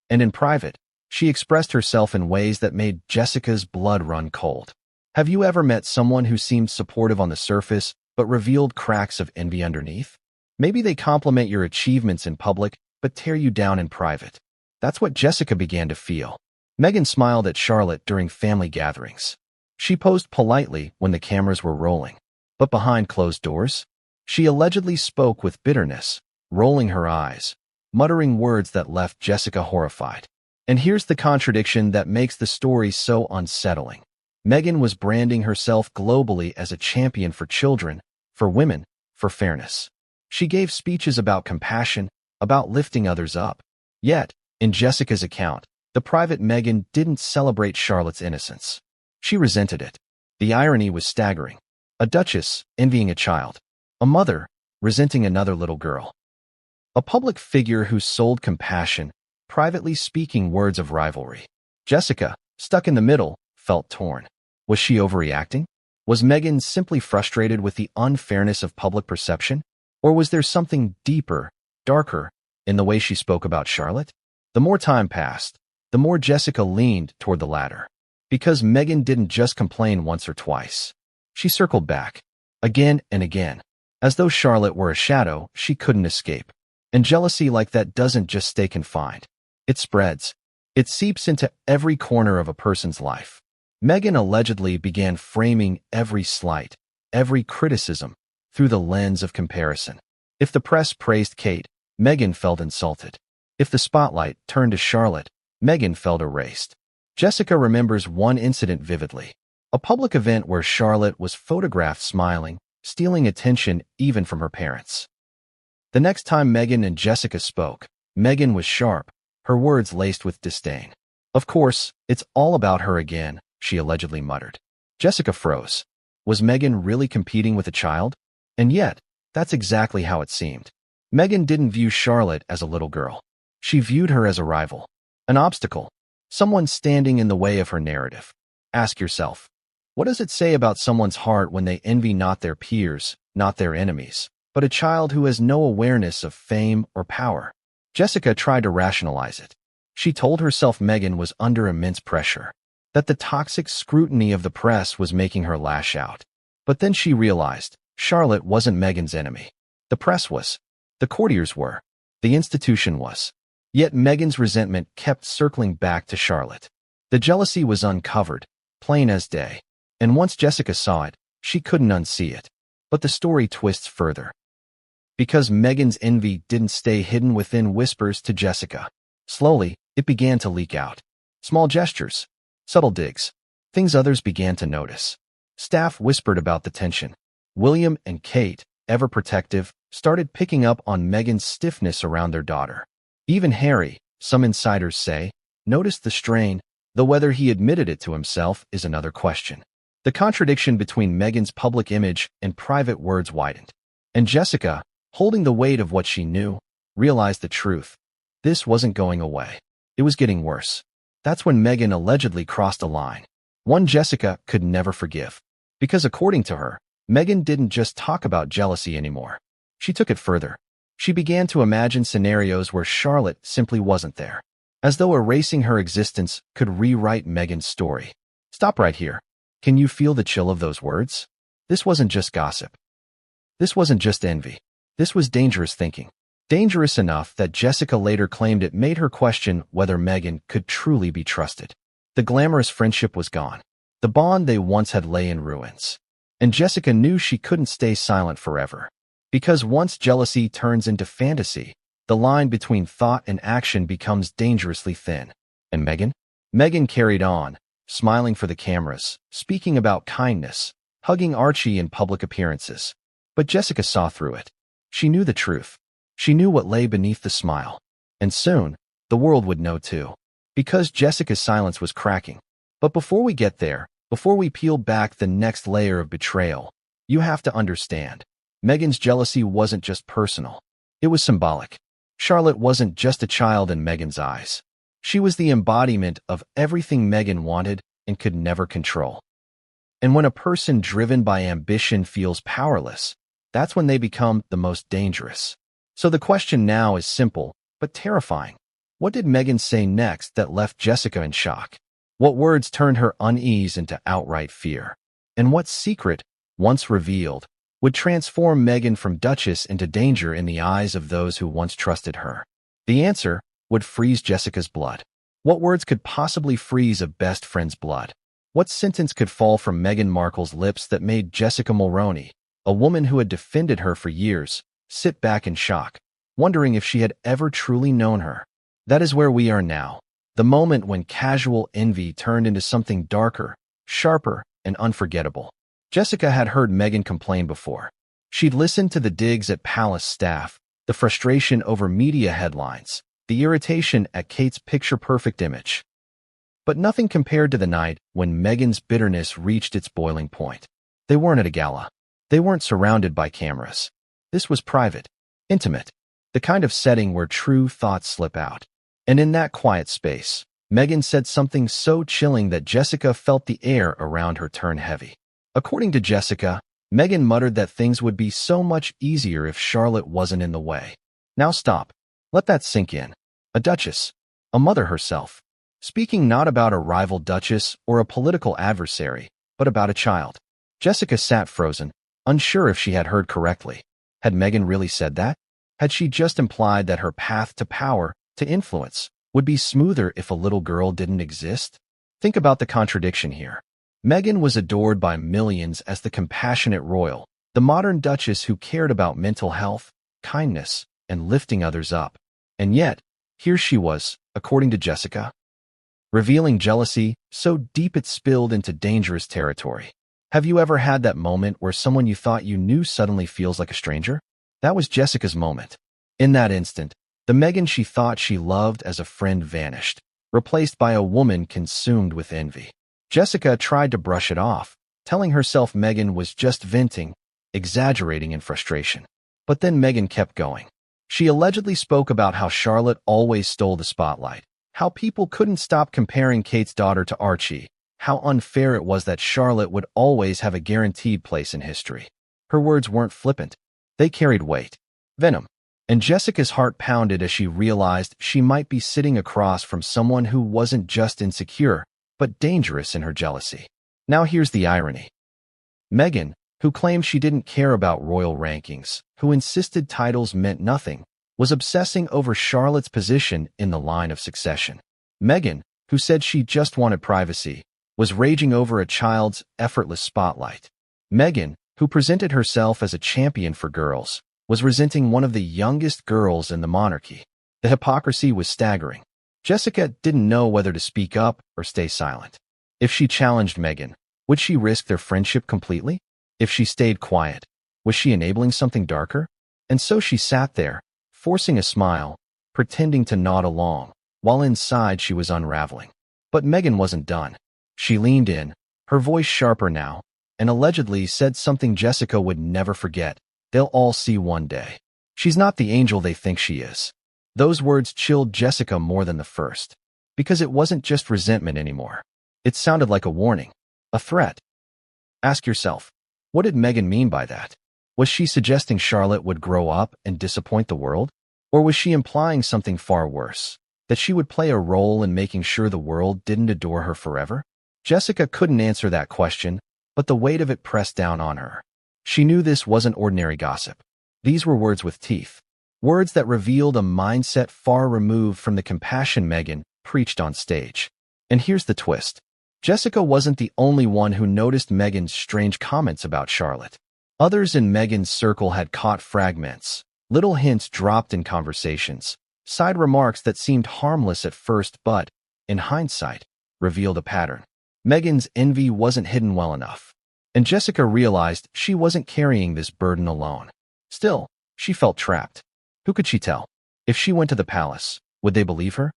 And in private, she expressed herself in ways that made Jessica's blood run cold. Have you ever met someone who seemed supportive on the surface but revealed cracks of envy underneath? Maybe they compliment your achievements in public but tear you down in private. That's what Jessica began to feel. Meghan smiled at Charlotte during family gatherings. She posed politely when the cameras were rolling. But behind closed doors, she allegedly spoke with bitterness, rolling her eyes, muttering words that left Jessica horrified. And here's the contradiction that makes the story so unsettling. Meghan was branding herself globally as a champion for children, for women, for fairness. She gave speeches about compassion, about lifting others up. Yet, in Jessica's account, the private Meghan didn't celebrate Charlotte's innocence. She resented it. The irony was staggering. A duchess envying a child. A mother resenting another little girl. A public figure who sold compassion, privately speaking words of rivalry. Jessica, stuck in the middle, felt torn. Was she overreacting? Was Meghan simply frustrated with the unfairness of public perception? Or was there something deeper, darker, in the way she spoke about Charlotte? The more time passed, the more Jessica leaned toward the latter. Because Meghan didn't just complain once or twice. She circled back, again and again, as though Charlotte were a shadow she couldn't escape. And jealousy like that doesn't just stay confined. It spreads. It seeps into every corner of a person's life. Meghan allegedly began framing every slight, every criticism, through the lens of comparison. If the press praised Kate, Meghan felt insulted. If the spotlight turned to Charlotte, Meghan felt erased. Jessica remembers one incident vividly. A public event where Charlotte was photographed smiling, stealing attention even from her parents. The next time Meghan and Jessica spoke, Meghan was sharp, her words laced with disdain. Of course, it's all about her again, she allegedly muttered. Jessica froze. Was Meghan really competing with a child? And yet, that's exactly how it seemed. Meghan didn't view Charlotte as a little girl. She viewed her as a rival, an obstacle, someone standing in the way of her narrative. Ask yourself, what does it say about someone's heart when they envy not their peers, not their enemies, but a child who has no awareness of fame or power? Jessica tried to rationalize it. She told herself Meghan was under immense pressure, that the toxic scrutiny of the press was making her lash out. But then she realized Charlotte wasn't Meghan's enemy. The press was. The courtiers were. The institution was. Yet Meghan's resentment kept circling back to Charlotte. The jealousy was uncovered, plain as day. And once Jessica saw it, she couldn't unsee it. But the story twists further. Because Meghan's envy didn't stay hidden within whispers to Jessica. Slowly, it began to leak out. Small gestures, subtle digs, things others began to notice. Staff whispered about the tension. William and Kate, ever protective, started picking up on Meghan's stiffness around their daughter. Even Harry, some insiders say, noticed the strain, though whether he admitted it to himself is another question. The contradiction between Meghan's public image and private words widened. And Jessica, holding the weight of what she knew, realized the truth. This wasn't going away. It was getting worse. That's when Meghan allegedly crossed a line. One Jessica could never forgive. Because according to her, Meghan didn't just talk about jealousy anymore. She took it further. She began to imagine scenarios where Charlotte simply wasn't there, as though erasing her existence could rewrite Meghan's story. Stop right here. Can you feel the chill of those words? This wasn't just gossip. This wasn't just envy. This was dangerous thinking. Dangerous enough that Jessica later claimed it made her question whether Meghan could truly be trusted. The glamorous friendship was gone. The bond they once had lay in ruins. And Jessica knew she couldn't stay silent forever. Because once jealousy turns into fantasy, the line between thought and action becomes dangerously thin. And Meghan? Meghan carried on, smiling for the cameras, speaking about kindness, hugging Archie in public appearances. But Jessica saw through it. She knew the truth. She knew what lay beneath the smile. And soon, the world would know too. Because Jessica's silence was cracking. But before we get there, before we peel back the next layer of betrayal, you have to understand. Meghan's jealousy wasn't just personal. It was symbolic. Charlotte wasn't just a child in Meghan's eyes. She was the embodiment of everything Meghan wanted and could never control. And when a person driven by ambition feels powerless, that's when they become the most dangerous. So the question now is simple, but terrifying. What did Meghan say next that left Jessica in shock? What words turned her unease into outright fear? And what secret, once revealed, would transform Meghan from Duchess into danger in the eyes of those who once trusted her? The answer would freeze Jessica's blood. What words could possibly freeze a best friend's blood? What sentence could fall from Meghan Markle's lips that made Jessica Mulroney, a woman who had defended her for years, sit back in shock, wondering if she had ever truly known her? That is where we are now. The moment when casual envy turned into something darker, sharper, and unforgettable. Jessica had heard Meghan complain before. She'd listened to the digs at palace staff, the frustration over media headlines, the irritation at Kate's picture-perfect image. But nothing compared to the night when Meghan's bitterness reached its boiling point. They weren't at a gala. They weren't surrounded by cameras. This was private, intimate, the kind of setting where true thoughts slip out. And in that quiet space, Meghan said something so chilling that Jessica felt the air around her turn heavy. According to Jessica, Meghan muttered that things would be so much easier if Charlotte wasn't in the way. Now stop. Let that sink in. A duchess, a mother herself, speaking not about a rival duchess or a political adversary, but about a child. Jessica sat frozen, unsure if she had heard correctly. Had Meghan really said that? Had she just implied that her path to power, to influence, would be smoother if a little girl didn't exist? Think about the contradiction here. Meghan was adored by millions as the compassionate royal, the modern duchess who cared about mental health, kindness, and lifting others up. And yet, here she was, according to Jessica, revealing jealousy so deep it spilled into dangerous territory. Have you ever had that moment where someone you thought you knew suddenly feels like a stranger? That was Jessica's moment. In that instant, the Meghan she thought she loved as a friend vanished, replaced by a woman consumed with envy. Jessica tried to brush it off, telling herself Meghan was just venting, exaggerating in frustration. But then Meghan kept going. She allegedly spoke about how Charlotte always stole the spotlight, How people couldn't stop comparing Kate's daughter to Archie. How unfair it was that Charlotte would always have a guaranteed place in history. Her words weren't flippant. They carried weight. Venom. And Jessica's heart pounded as she realized she might be sitting across from someone who wasn't just insecure, but dangerous in her jealousy. Now here's the irony. Meghan, who claimed she didn't care about royal rankings, who insisted titles meant nothing, was obsessing over Charlotte's position in the line of succession. Meghan, who said she just wanted privacy, was raging over a child's effortless spotlight. Meghan, who presented herself as a champion for girls, was resenting one of the youngest girls in the monarchy. The hypocrisy was staggering. Jessica didn't know whether to speak up or stay silent. If she challenged Meghan, would she risk their friendship completely? If she stayed quiet, was she enabling something darker? And so she sat there, forcing a smile, pretending to nod along, while inside she was unraveling. But Meghan wasn't done. She leaned in, her voice sharper now, and allegedly said something Jessica would never forget. They'll all see one day. She's not the angel they think she is. Those words chilled Jessica more than the first, because it wasn't just resentment anymore. It sounded like a warning, a threat. Ask yourself, what did Meghan mean by that? Was she suggesting Charlotte would grow up and disappoint the world? Or was she implying something far worse, that she would play a role in making sure the world didn't adore her forever? Jessica couldn't answer that question, but the weight of it pressed down on her. She knew this wasn't ordinary gossip. These were words with teeth, words that revealed a mindset far removed from the compassion Meghan preached on stage. And here's the twist. Jessica wasn't the only one who noticed Meghan's strange comments about Charlotte. Others in Meghan's circle had caught fragments, little hints dropped in conversations, side remarks that seemed harmless at first but, in hindsight, revealed a pattern. Meghan's envy wasn't hidden well enough, and Jessica realized she wasn't carrying this burden alone. Still, she felt trapped. Who could she tell? If she went to the palace, would they believe her?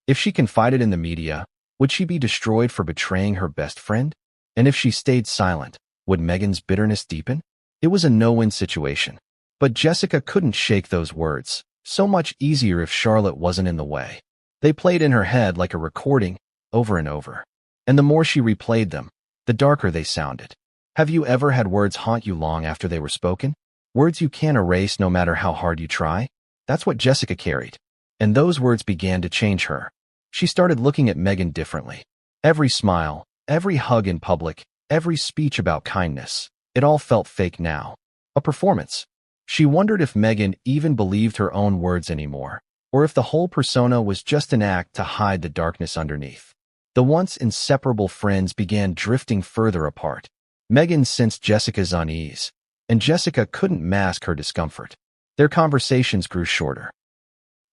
If she confided in the media, would she be destroyed for betraying her best friend? And if she stayed silent, would Meghan's bitterness deepen? It was a no-win situation. But Jessica couldn't shake those words. So much easier if Charlotte wasn't in the way. They played in her head like a recording, over and over. And the more she replayed them, the darker they sounded. Have you ever had words haunt you long after they were spoken? Words you can't erase no matter how hard you try? That's what Jessica carried. And those words began to change her. She started looking at Meghan differently. Every smile, every hug in public, every speech about kindness, it all felt fake now. A performance. She wondered if Meghan even believed her own words anymore, or if the whole persona was just an act to hide the darkness underneath. The once inseparable friends began drifting further apart. Meghan sensed Jessica's unease, and Jessica couldn't mask her discomfort. Their conversations grew shorter.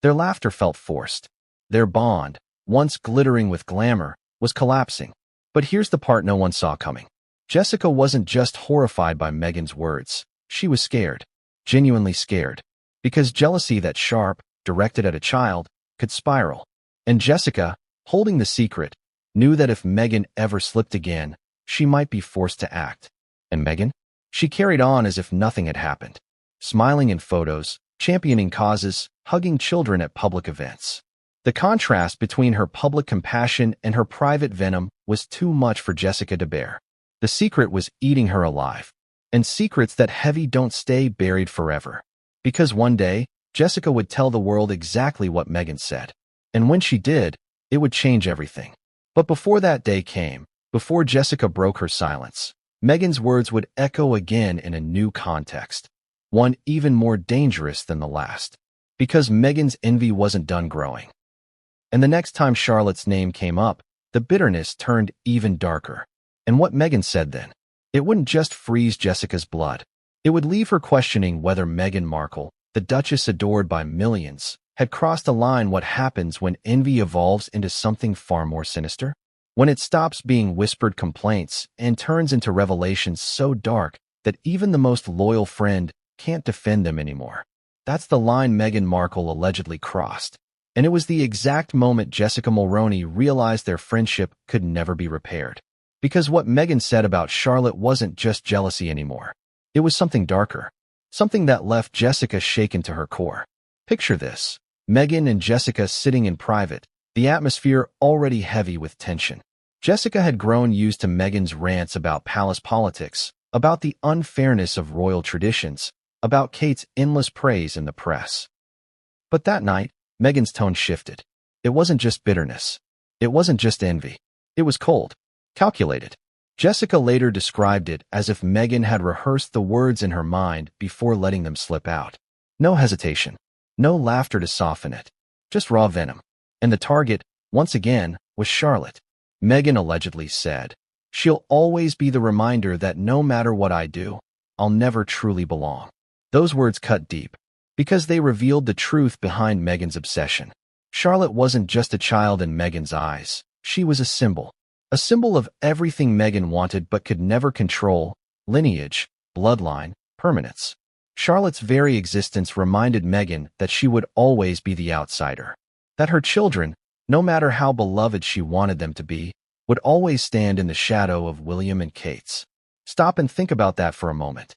Their laughter felt forced. Their bond, once glittering with glamour, was collapsing. But here's the part no one saw coming. Jessica wasn't just horrified by Meghan's words. She was scared. Genuinely scared. Because jealousy that sharp, directed at a child, could spiral. And Jessica, holding the secret, knew that if Meghan ever slipped again, she might be forced to act. And Meghan? She carried on as if nothing had happened. Smiling in photos, championing causes, hugging children at public events. The contrast between her public compassion and her private venom was too much for Jessica to bear. The secret was eating her alive. And secrets that heavy don't stay buried forever. Because one day, Jessica would tell the world exactly what Meghan said. And when she did, it would change everything. But before that day came, before Jessica broke her silence, Meghan's words would echo again in a new context. One even more dangerous than the last. Because Meghan's envy wasn't done growing. And the next time Charlotte's name came up, the bitterness turned even darker. And what Meghan said then? It wouldn't just freeze Jessica's blood. It would leave her questioning whether Meghan Markle, the Duchess adored by millions, had crossed a line. What happens when envy evolves into something far more sinister? When it stops being whispered complaints and turns into revelations so dark that even the most loyal friend can't defend them anymore. That's the line Meghan Markle allegedly crossed. And it was the exact moment Jessica Mulroney realized their friendship could never be repaired. Because what Meghan said about Charlotte wasn't just jealousy anymore. It was something darker. Something that left Jessica shaken to her core. Picture this. Meghan and Jessica sitting in private, the atmosphere already heavy with tension. Jessica had grown used to Meghan's rants about palace politics, about the unfairness of royal traditions, about Kate's endless praise in the press. But that night, Meghan's tone shifted. It wasn't just bitterness. It wasn't just envy. It was cold, calculated. Jessica later described it as if Meghan had rehearsed the words in her mind before letting them slip out. No hesitation, no laughter to soften it, just raw venom. And the target, once again, was Charlotte. Meghan allegedly said, "She'll always be the reminder that no matter what I do, I'll never truly belong." Those words cut deep, because they revealed the truth behind Meghan's obsession. Charlotte wasn't just a child in Meghan's eyes. She was a symbol of everything Meghan wanted but could never control: lineage, bloodline, permanence. Charlotte's very existence reminded Meghan that she would always be the outsider, that her children, no matter how beloved she wanted them to be, would always stand in the shadow of William and Kate's. Stop and think about that for a moment.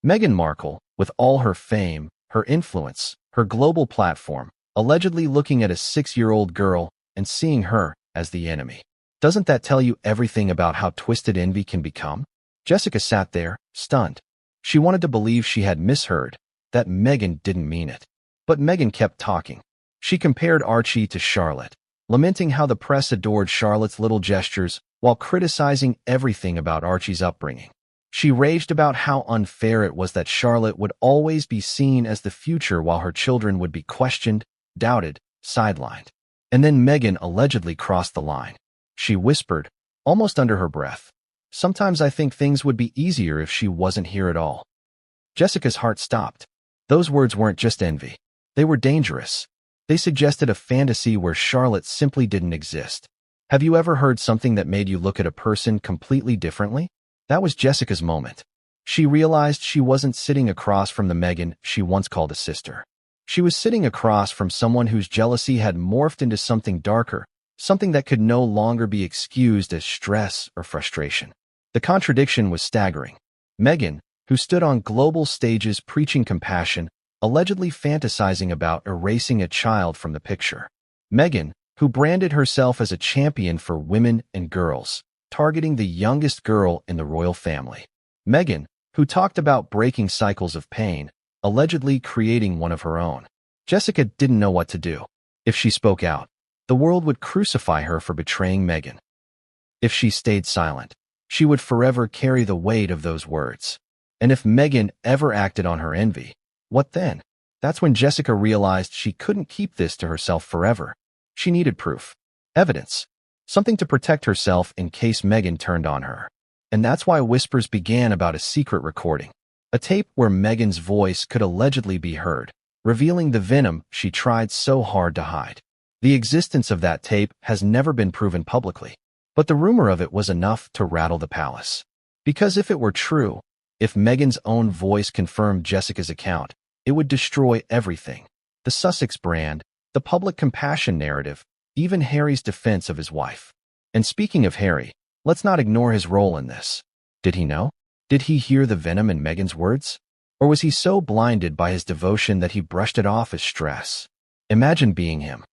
Meghan Markle, with all her fame, her influence, her global platform, allegedly looking at a 6-year-old girl and seeing her as the enemy. Doesn't that tell you everything about how twisted envy can become? Jessica sat there, stunned. She wanted to believe she had misheard, that Meghan didn't mean it. But Meghan kept talking. She compared Archie to Charlotte, lamenting how the press adored Charlotte's little gestures while criticizing everything about Archie's upbringing. She raged about how unfair it was that Charlotte would always be seen as the future while her children would be questioned, doubted, sidelined. And then Meghan allegedly crossed the line. She whispered, almost under her breath, "Sometimes I think things would be easier if she wasn't here at all." Jessica's heart stopped. Those words weren't just envy. They were dangerous. They suggested a fantasy where Charlotte simply didn't exist. Have you ever heard something that made you look at a person completely differently? That was Jessica's moment. She realized she wasn't sitting across from the Meghan she once called a sister. She was sitting across from someone whose jealousy had morphed into something darker, something that could no longer be excused as stress or frustration. The contradiction was staggering. Meghan, who stood on global stages preaching compassion, allegedly fantasizing about erasing a child from the picture. Meghan, who branded herself as a champion for women and girls, targeting the youngest girl in the royal family. Meghan, who talked about breaking cycles of pain, allegedly creating one of her own. Jessica didn't know what to do. If she spoke out, the world would crucify her for betraying Meghan. If she stayed silent, she would forever carry the weight of those words. And if Meghan ever acted on her envy, what then? That's when Jessica realized she couldn't keep this to herself forever. She needed proof, evidence, something to protect herself in case Meghan turned on her. And that's why whispers began about a secret recording, a tape where Meghan's voice could allegedly be heard, revealing the venom she tried so hard to hide. The existence of that tape has never been proven publicly, but the rumor of it was enough to rattle the palace. Because if it were true, if Meghan's own voice confirmed Jessica's account, it would destroy everything: the Sussex brand, the public compassion narrative, even Harry's defense of his wife. And speaking of Harry, let's not ignore his role in this. Did he know? Did he hear the venom in Meghan's words? Or was he so blinded by his devotion that he brushed it off as stress? Imagine being him.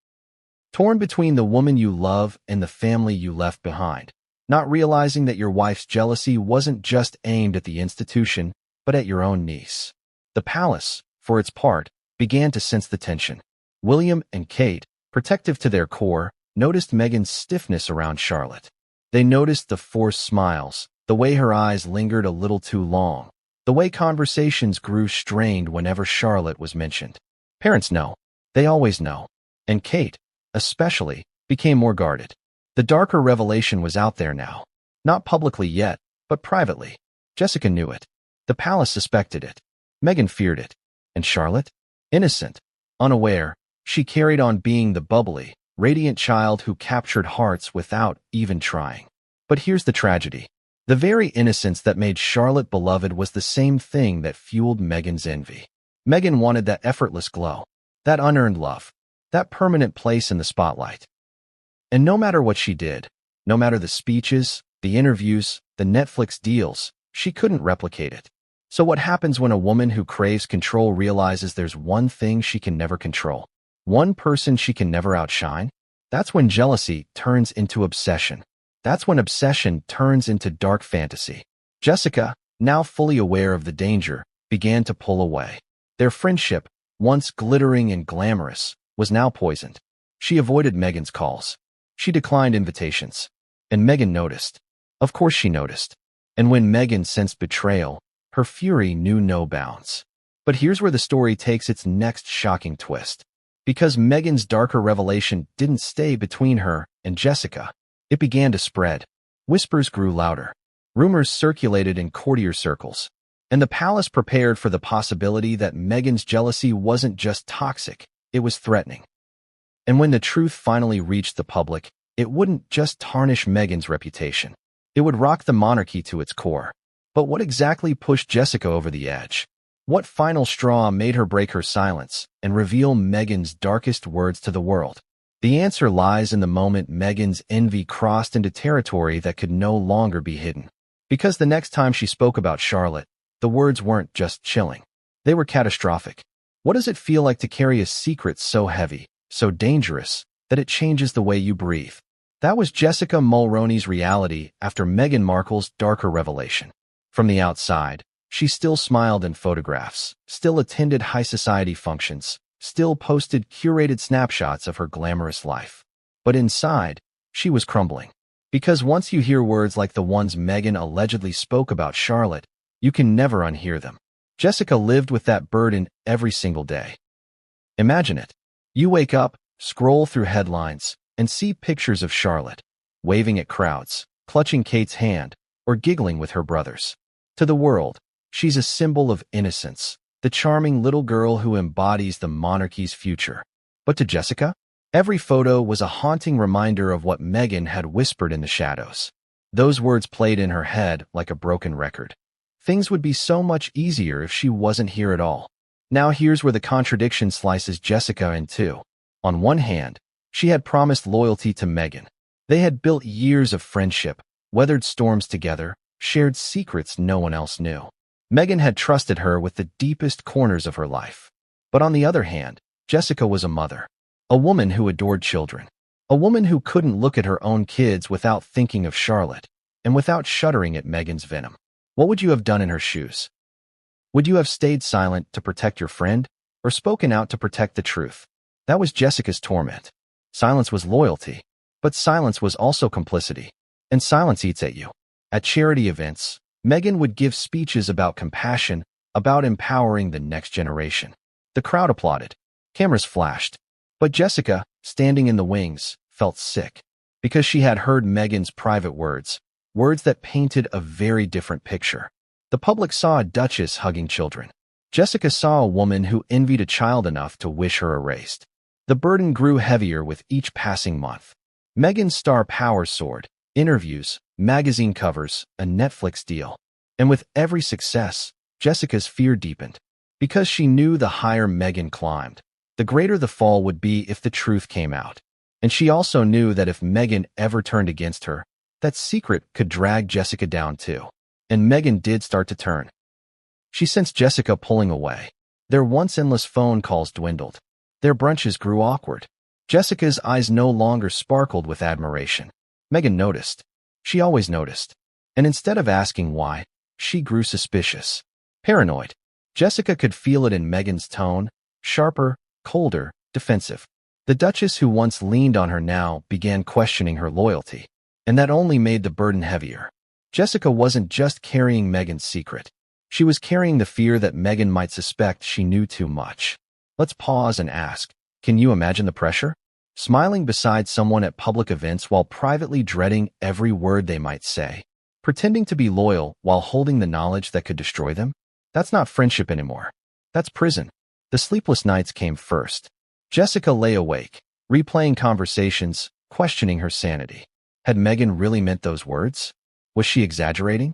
Torn between the woman you love and the family you left behind, not realizing that your wife's jealousy wasn't just aimed at the institution, but at your own niece. The palace, for its part, began to sense the tension. William and Kate, protective to their core, noticed Meghan's stiffness around Charlotte. They noticed the forced smiles, the way her eyes lingered a little too long, the way conversations grew strained whenever Charlotte was mentioned. Parents know. They always know. And Kate, especially, became more guarded. The darker revelation was out there now. Not publicly yet, but privately. Jessica knew it. The palace suspected it. Meghan feared it. And Charlotte? Innocent, unaware, she carried on being the bubbly, radiant child who captured hearts without even trying. But here's the tragedy. The very innocence that made Charlotte beloved was the same thing that fueled Meghan's envy. Meghan wanted that effortless glow, that unearned love, that permanent place in the spotlight. And no matter what she did, no matter the speeches, the interviews, the Netflix deals, she couldn't replicate it. So what happens when a woman who craves control realizes there's one thing she can never control? One person she can never outshine? That's when jealousy turns into obsession. That's when obsession turns into dark fantasy. Jessica, now fully aware of the danger, began to pull away. Their friendship, once glittering and glamorous, was now poisoned. She avoided Meghan's calls. She declined invitations. And Meghan noticed. Of course she noticed. And when Meghan sensed betrayal, her fury knew no bounds. But here's where the story takes its next shocking twist. Because Meghan's darker revelation didn't stay between her and Jessica, it began to spread. Whispers grew louder. Rumors circulated in courtier circles. And the palace prepared for the possibility that Meghan's jealousy wasn't just toxic, it was threatening. And when the truth finally reached the public, it wouldn't just tarnish Meghan's reputation. It would rock the monarchy to its core. But what exactly pushed Jessica over the edge? What final straw made her break her silence and reveal Meghan's darkest words to the world? The answer lies in the moment Meghan's envy crossed into territory that could no longer be hidden. Because the next time she spoke about Charlotte, the words weren't just chilling. They were catastrophic. What does it feel like to carry a secret so heavy, so dangerous, that it changes the way you breathe? That was Jessica Mulroney's reality after Meghan Markle's darker revelation. From the outside, she still smiled in photographs, still attended high society functions, still posted curated snapshots of her glamorous life. But inside, she was crumbling. Because once you hear words like the ones Meghan allegedly spoke about Charlotte, you can never unhear them. Jessica lived with that burden every single day. Imagine it. You wake up, scroll through headlines, and see pictures of Charlotte, waving at crowds, clutching Kate's hand, or giggling with her brothers. To the world, she's a symbol of innocence, the charming little girl who embodies the monarchy's future. But to Jessica, every photo was a haunting reminder of what Meghan had whispered in the shadows. Those words played in her head like a broken record. Things would be so much easier if she wasn't here at all. Now here's where the contradiction slices Jessica in two. On one hand, she had promised loyalty to Meghan. They had built years of friendship, weathered storms together, shared secrets no one else knew. Meghan had trusted her with the deepest corners of her life. But on the other hand, Jessica was a mother, a woman who adored children, a woman who couldn't look at her own kids without thinking of Charlotte, and without shuddering at Meghan's venom. What would you have done in her shoes? Would you have stayed silent to protect your friend, or spoken out to protect the truth? That was Jessica's torment. Silence was loyalty, but silence was also complicity. And silence eats at you. At charity events, Meghan would give speeches about compassion, about empowering the next generation. The crowd applauded. Cameras flashed. But Jessica, standing in the wings, felt sick. Because she had heard Meghan's private words, words that painted a very different picture. The public saw a duchess hugging children. Jessica saw a woman who envied a child enough to wish her erased. The burden grew heavier with each passing month. Meghan's star power soared. Interviews, magazine covers, a Netflix deal. And with every success, Jessica's fear deepened. Because she knew the higher Meghan climbed, the greater the fall would be if the truth came out. And she also knew that if Meghan ever turned against her, that secret could drag Jessica down too. And Meghan did start to turn. She sensed Jessica pulling away. Their once endless phone calls dwindled. Their brunches grew awkward. Jessica's eyes no longer sparkled with admiration. Meghan noticed. She always noticed. And instead of asking why, she grew suspicious. Paranoid. Jessica could feel it in Meghan's tone, sharper, colder, defensive. The Duchess who once leaned on her now began questioning her loyalty. And that only made the burden heavier. Jessica wasn't just carrying Meghan's secret. She was carrying the fear that Meghan might suspect she knew too much. Let's pause and ask, can you imagine the pressure? Smiling beside someone at public events while privately dreading every word they might say. Pretending to be loyal while holding the knowledge that could destroy them? That's not friendship anymore. That's prison. The sleepless nights came first. Jessica lay awake, replaying conversations, questioning her sanity. Had Meghan really meant those words? Was she exaggerating?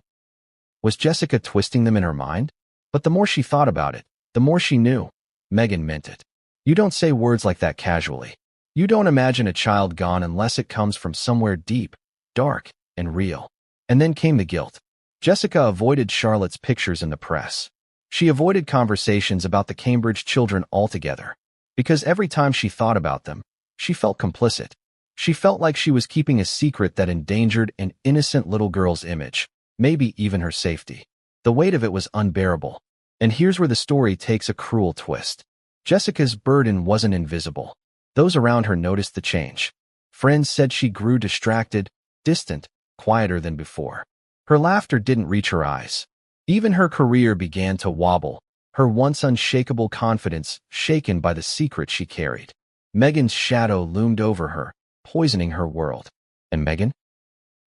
Was Jessica twisting them in her mind? But the more she thought about it, the more she knew. Meghan meant it. You don't say words like that casually. You don't imagine a child gone unless it comes from somewhere deep, dark, and real. And then came the guilt. Jessica avoided Charlotte's pictures in the press. She avoided conversations about the Cambridge children altogether. Because every time she thought about them, she felt complicit. She felt like she was keeping a secret that endangered an innocent little girl's image, maybe even her safety. The weight of it was unbearable. And here's where the story takes a cruel twist. Jessica's burden wasn't invisible. Those around her noticed the change. Friends said she grew distracted, distant, quieter than before. Her laughter didn't reach her eyes. Even her career began to wobble, her once unshakable confidence shaken by the secret she carried. Meghan's shadow loomed over her, poisoning her world. And Meghan?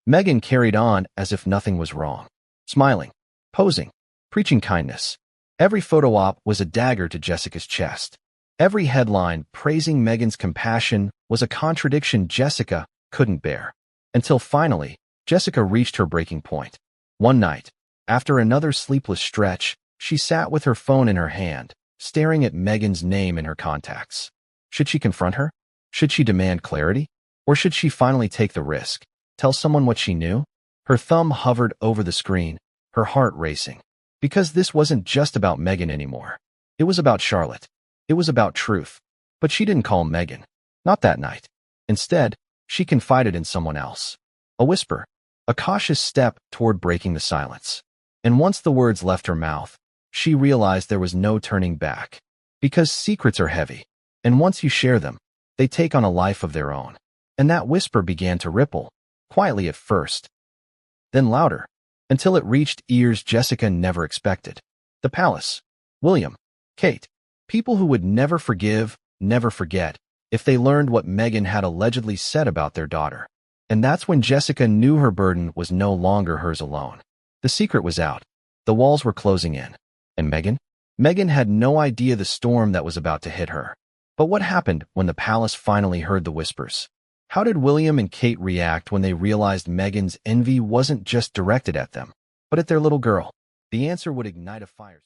Meghan carried on as if nothing was wrong. Smiling, posing, preaching kindness. Every photo op was a dagger to Jessica's chest. Every headline praising Meghan's compassion was a contradiction Jessica couldn't bear. Until finally, Jessica reached her breaking point. One night, after another sleepless stretch, she sat with her phone in her hand, staring at Meghan's name in her contacts. Should she confront her? Should she demand clarity? Or should she finally take the risk, tell someone what she knew? Her thumb hovered over the screen, her heart racing. Because this wasn't just about Meghan anymore. It was about Charlotte. It was about truth. But she didn't call Meghan. Not that night. Instead, she confided in someone else. A whisper. A cautious step toward breaking the silence. And once the words left her mouth, she realized there was no turning back. Because secrets are heavy. And once you share them, they take on a life of their own. And that whisper began to ripple, quietly at first, then louder, until it reached ears Jessica never expected. The palace. William. Kate. People who would never forgive, never forget, if they learned what Meghan had allegedly said about their daughter. And that's when Jessica knew her burden was no longer hers alone. The secret was out. The walls were closing in. And Meghan? Meghan had no idea the storm that was about to hit her. But what happened when the palace finally heard the whispers? How did William and Kate react when they realized Meghan's envy wasn't just directed at them, but at their little girl? The answer would ignite a fire.